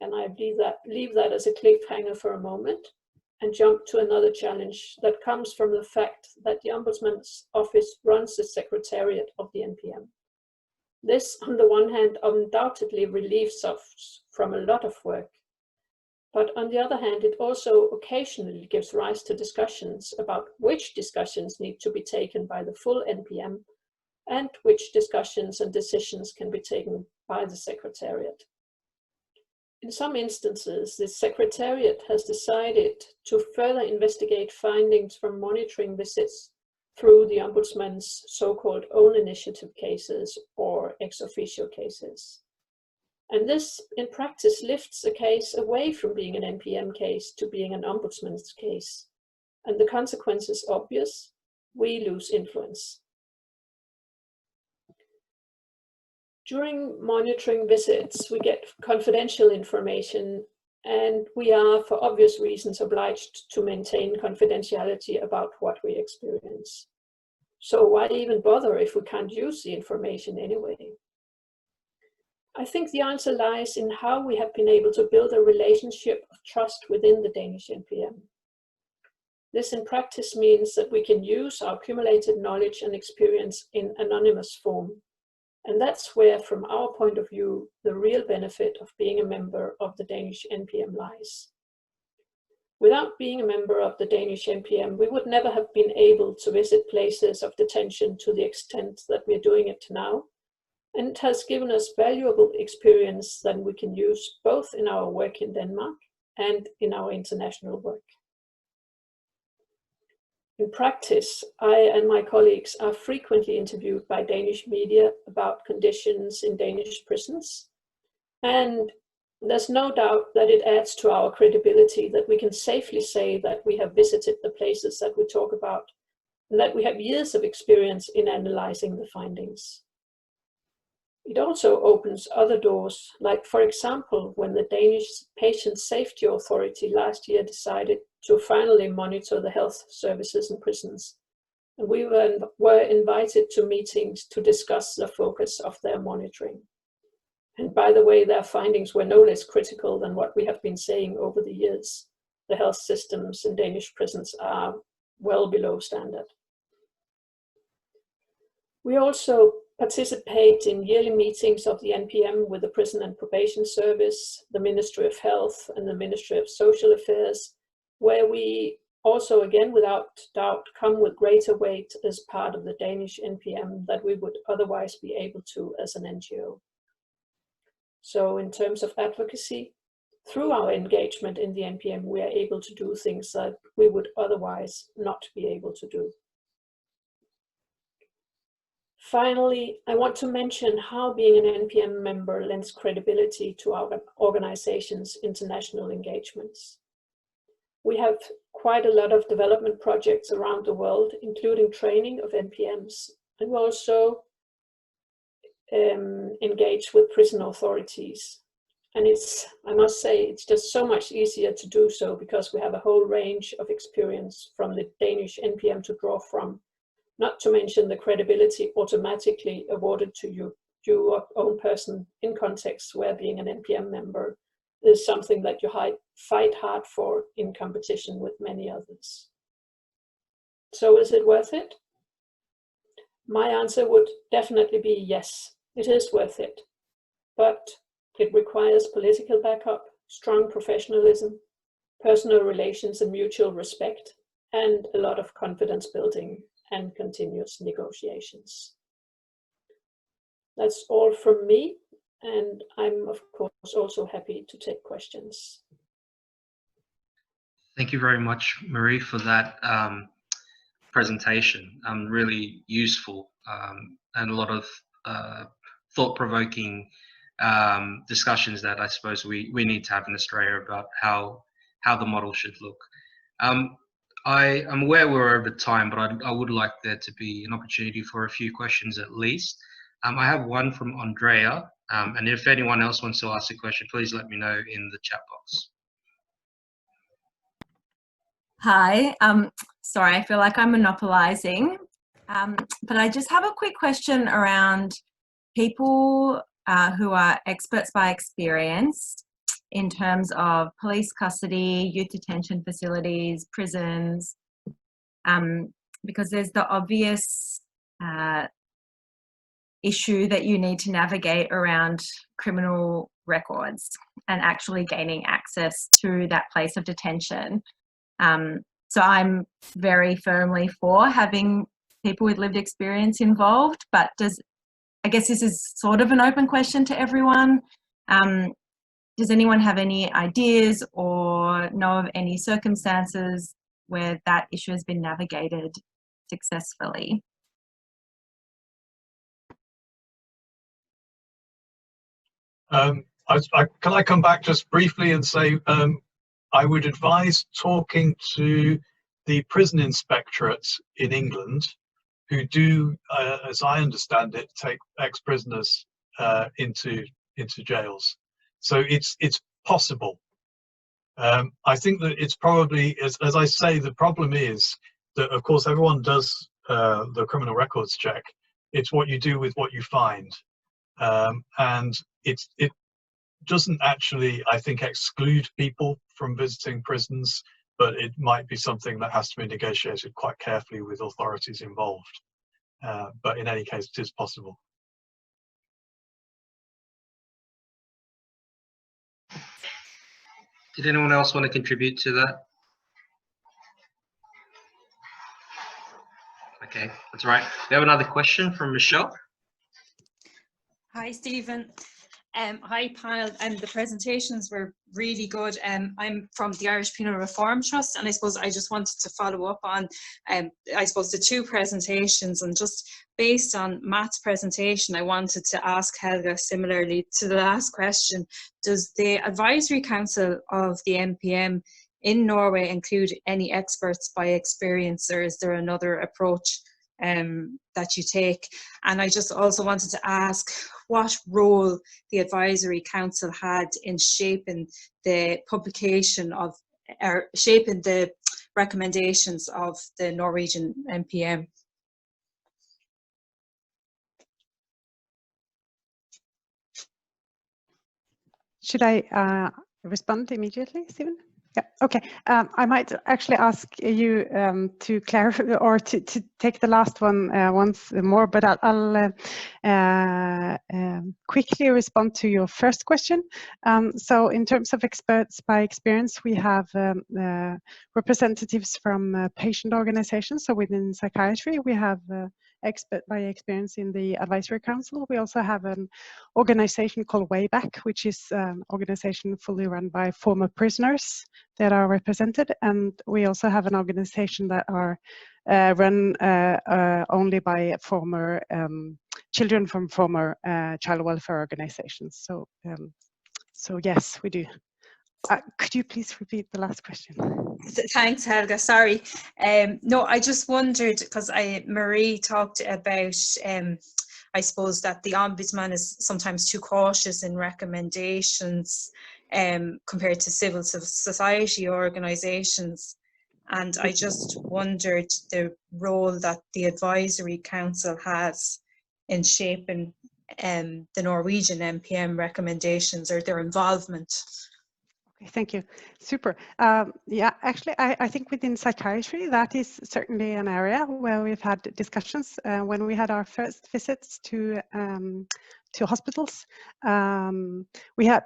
And I leave that as a cliffhanger for a moment and jump to another challenge that comes from the fact that the Ombudsman's office runs the secretariat of the NPM. This, on the one hand, undoubtedly relieves us from a lot of work, but on the other hand, it also occasionally gives rise to discussions about which discussions need to be taken by the full NPM and which discussions and decisions can be taken by the Secretariat. In some instances, the Secretariat has decided to further investigate findings from monitoring visits through the Ombudsman's so-called own initiative cases or ex officio cases. And this, in practice, lifts a case away from being an NPM case to being an Ombudsman's case. and the consequence is obvious. We lose influence. During monitoring visits, we get confidential information, and we are, for obvious reasons, obliged to maintain confidentiality about what we experience. So why even bother if we can't use the information anyway? I think the answer lies in how we have been able to build a relationship of trust within the Danish NPM. This in practice means that we can use our accumulated knowledge and experience in anonymous form. And that's where, from our point of view, the real benefit of being a member of the Danish NPM lies. Without being a member of the Danish NPM, we would never have been able to visit places of detention to the extent that we're doing it now. And it has given us valuable experience that we can use both in our work in Denmark and in our international work. In practice, I and my colleagues are frequently interviewed by Danish media about conditions in Danish prisons. And there's no doubt that it adds to our credibility that we can safely say that we have visited the places that we talk about, and that we have years of experience in analyzing the findings. It also opens other doors, like, for example, when the Danish Patient Safety Authority last year decided to finally monitor the health services in prisons. And we were invited to meetings to discuss the focus of their monitoring. And by the way, their findings were no less critical than what we have been saying over the years. The health systems in Danish prisons are well below standard. We also participate in yearly meetings of the NPM with the Prison and Probation Service, the Ministry of Health, and the Ministry of Social Affairs, where we also, again, without doubt, come with greater weight as part of the Danish NPM that we would otherwise be able to as an NGO. So in terms of advocacy, through our engagement in the NPM, we are able to do things that we would otherwise not be able to do. Finally, I want to mention how being an NPM member lends credibility to our organization's international engagements. We have quite a lot of development projects around the world, including training of NPMs, and we also engage with prison authorities. And I must say, it's just so much easier to do so because we have a whole range of experience from the Danish NPM to draw from, not to mention the credibility automatically awarded to you, your own person, in contexts where being an NPM member is something that you fight hard for in competition with many others. So is it worth it? My answer would definitely be yes, it is worth it. But it requires political backup, strong professionalism, personal relations and mutual respect, and a lot of confidence building and continuous negotiations. That's all from me, and I'm of course also happy to take questions. Thank you very much, Marie, for that presentation. Really useful and a lot of thought-provoking discussions that I suppose we need to have in Australia about how the model should look. I am aware we're over time, but I would like there to be an opportunity for a few questions at least. I have one from Andrea, and if anyone else wants to ask a question, please let me know in the chat box. Hi, sorry, I feel like I'm monopolizing, but I just have a quick question around people who are experts by experience in terms of police custody, youth detention facilities, prisons, because there's the obvious issue that you need to navigate around criminal records and actually gaining access to that place of detention. So I'm very firmly for having people with lived experience involved, but I guess this is sort of an open question to everyone. Does anyone have any ideas or know of any circumstances where that issue has been navigated successfully? Can I come back just briefly and say I would advise talking to the prison inspectorates in England, who do, as I understand it, take ex-prisoners into jails. So it's possible. I think that it's probably, as I say, the problem is that, of course, everyone does the criminal records check. It's what you do with what you find, and it doesn't actually, I think, exclude people from visiting prisons, but it might be something that has to be negotiated quite carefully with authorities involved. But in any case, it is possible. Did anyone else want to contribute to that? Okay, that's right. We have another question from Michelle. Hi, Stephen. Hi, panel. The presentations were really good. I'm from the Irish Penal Reform Trust, and I suppose I just wanted to follow up on, I suppose, the two presentations, and just based on Matt's presentation, I wanted to ask Helga, similarly to the last question, does the Advisory Council of the NPM in Norway include any experts by experience, or is there another approach that you take? And I just also wanted to ask what role the Advisory Council had in shaping the publication of, or shaping the recommendations of the Norwegian NPM. Should I respond immediately, Stephen? Yeah, okay. I might actually ask you to clarify, or to take the last one once more, but I'll quickly respond to your first question. So in terms of experts by experience, we have representatives from patient organizations. So within psychiatry, we have expert by experience in the Advisory Council. We also have an organization called Wayback, which is an organization fully run by former prisoners that are represented. And we also have an organization that are run only by former children from former child welfare organizations. So, so yes, we do. Could you please repeat the last question? Thanks, Helga. Sorry. No, I just wondered, because Marie talked about, I suppose, that the Ombudsman is sometimes too cautious in recommendations compared to civil society organisations. And I just wondered the role that the Advisory Council has in shaping the Norwegian NPM recommendations, or their involvement. Thank you. Super. Yeah, actually, I think within psychiatry, that is certainly an area where we've had discussions. When we had our first visits to hospitals, we had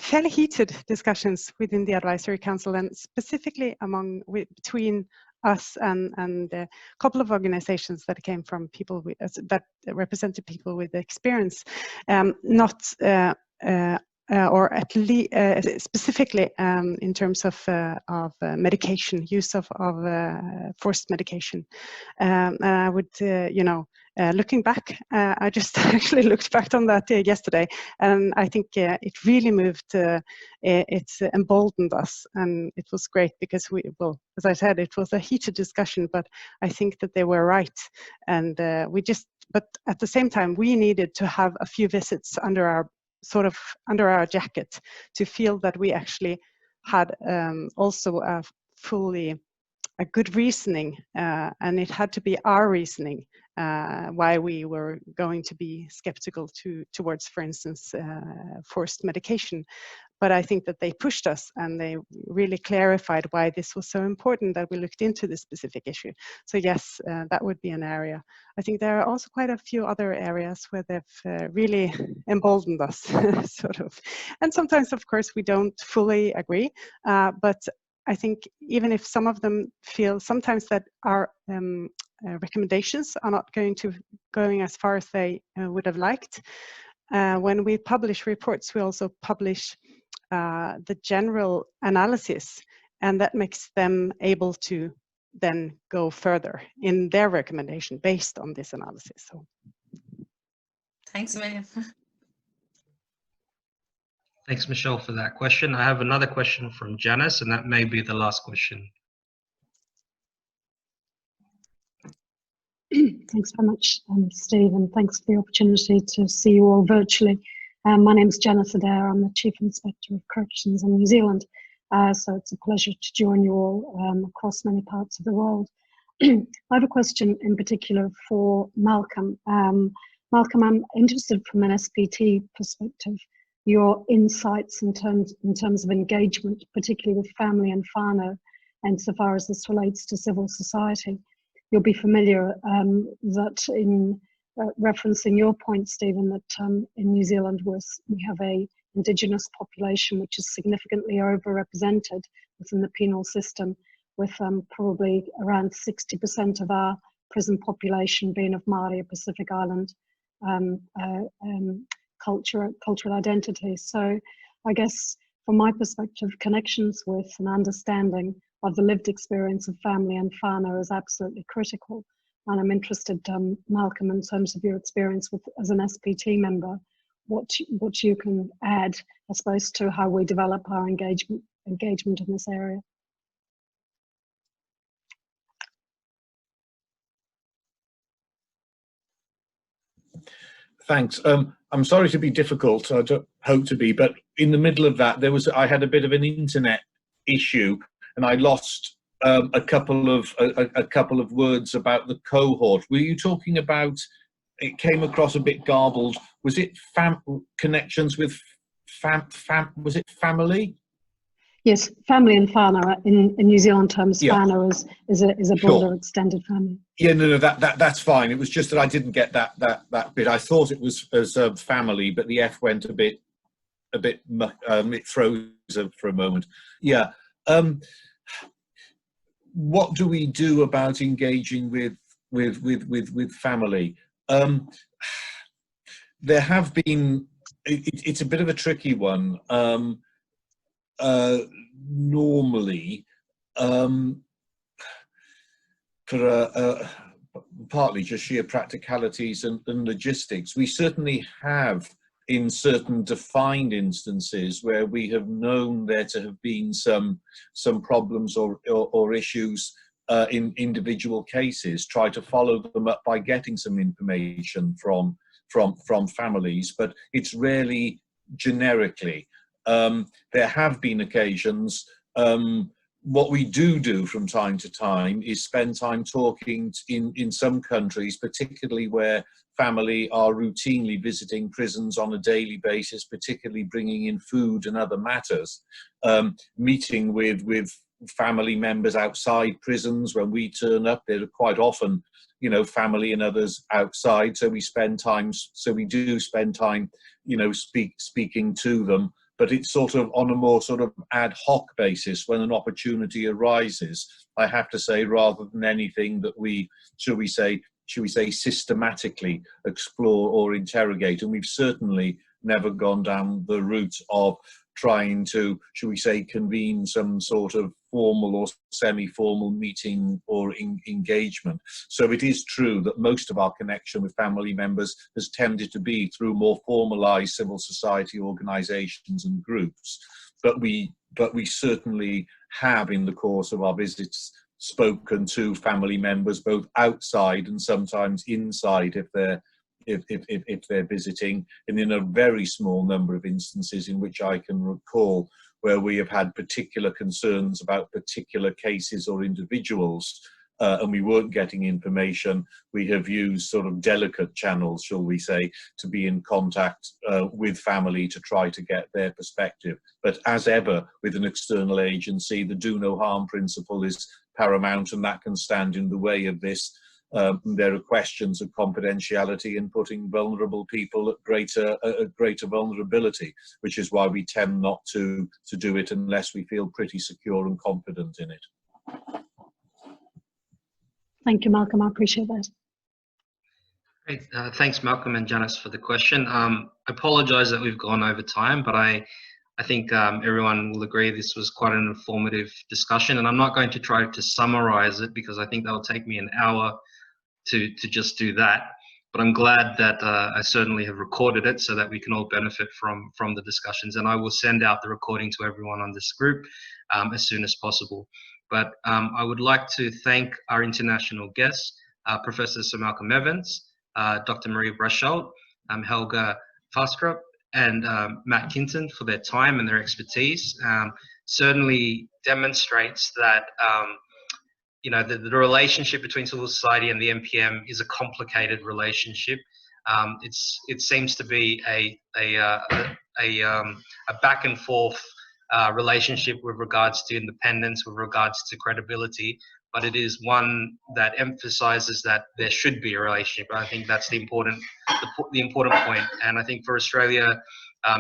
fairly heated discussions within the Advisory Council, and specifically between us and a couple of organizations that came from people that represented people with experience, or at least specifically in terms of medication, use of forced medication. And I would, looking back, I just actually looked back on that yesterday, and I think it really moved, it emboldened us, and it was great because well, as I said, it was a heated discussion, but I think that they were right. And but at the same time, we needed to have a few visits under our jacket to feel that we actually had also a good reasoning, and it had to be our reasoning why we were going to be skeptical towards, for instance, forced medication. But I think that they pushed us, and they really clarified why this was so important that we looked into this specific issue. So yes, that would be an area. I think there are also quite a few other areas where they've really emboldened us, sort of. And sometimes, of course, we don't fully agree, but I think even if some of them feel sometimes that our recommendations are not going as far as they would have liked, when we publish reports, we also publish the general analysis, and that makes them able to then go further in their recommendation based on this analysis. So, thanks a million. Thanks, Michelle, for that question. I have another question from Janice, and that may be the last question. Thanks very much, Steve, and thanks for the opportunity to see you all virtually. My name is Janice Adair. I'm the Chief Inspector of Corrections in New Zealand, so it's a pleasure to join you all across many parts of the world. I have a question in particular for Malcolm. Malcolm, I'm interested from an SPT perspective, your insights in terms of engagement, particularly with family and whānau, and so far as this relates to civil society. You'll be familiar that in referencing your point, Stephen, that in New Zealand we have a Indigenous population which is significantly overrepresented within the penal system, with probably around 60% of our prison population being of Māori or Pacific Island cultural identity. So I guess from my perspective, connections with and understanding of the lived experience of family and whānau is absolutely critical. And I'm interested, Malcolm, in terms of your experience as an SPT member, what you can add, I suppose, to how we develop our engagement in this area. Thanks. I'm sorry to be difficult. I don't hope to be, but in the middle of that, I had a bit of an internet issue, and I lost a couple of words about the cohort. Were you talking about? It came across a bit garbled. Was it connections with was it family? Yes, family and whānau. In New Zealand terms, yeah. Whānau is a broader extended family. Yeah, no, that's fine. It was just that I didn't get that bit. I thought it was as family, but the F went a bit. It froze for a moment. Yeah. What do we do about engaging with family? There have been. It's a bit of a tricky one. Normally, for partly just sheer practicalities and logistics, we certainly have in certain defined instances where we have known there to have been some problems or issues in individual cases, try to follow them up by getting some information from families, but it's rarely generically. There have been occasions. What we do from time to time is spend time talking in some countries, particularly where family are routinely visiting prisons on a daily basis, particularly bringing in food and other matters, meeting with family members outside prisons. When we turn up, there are quite often, family and others outside. So we do spend time, speaking to them. But it's sort of on a more sort of ad hoc basis when an opportunity arises, I have to say, rather than anything that we, should we say, systematically explore or interrogate. And we've certainly never gone down the route of trying to, should we say, convene some sort of formal or semi-formal meeting or engagement. So it is true that most of our connection with family members has tended to be through more formalised civil society organisations and groups. But we certainly have, in the course of our visits, spoken to family members both outside and sometimes inside if they're visiting, and in a very small number of instances in which I can recall where we have had particular concerns about particular cases or individuals and we weren't getting information, we have used sort of delicate channels, shall we say, to be in contact with family to try to get their perspective. But as ever with an external agency, the do no harm principle is paramount, and that can stand in the way of this. There are questions of confidentiality and putting vulnerable people at greater vulnerability, which is why we tend not to do it unless we feel pretty secure and confident in it. Thank you, Malcolm. I appreciate that. Great. Thanks, Malcolm and Janice, for the question. I apologise that we've gone over time, but I think everyone will agree this was quite an informative discussion, and I'm not going to try to summarise it because I think that will take me an hour to just do that. But I'm glad that I certainly have recorded it so that we can all benefit from the discussions, and I will send out the recording to everyone on this group as soon as possible. But I would like to thank our international guests, Professor Sir Malcolm Evans, Dr. Maria Brasholt, Helga Fastrup, and Matt Kinton for their time and their expertise. Certainly demonstrates that you know, the relationship between civil society and the NPM is a complicated relationship. It seems to be a back and forth relationship with regards to independence, with regards to credibility, but it is one that emphasizes that there should be a relationship. I think that's the important point. And I think for Australia,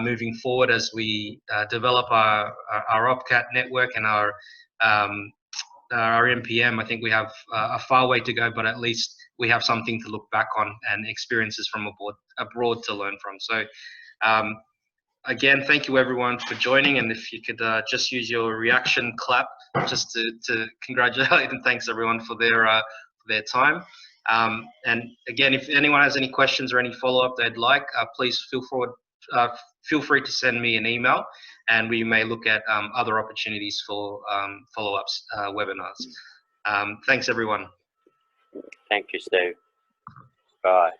moving forward as we develop our OPCAT network and our NPM, I think we have a far way to go, but at least we have something to look back on and experiences from abroad to learn from. So again, thank you everyone for joining, and if you could just use your reaction clap just to congratulate and thanks everyone for their time. And again, if anyone has any questions or any follow-up they'd like, please feel free to send me an email, and we may look at other opportunities for follow-ups webinars. Thanks everyone. Thank you, Steve. Bye.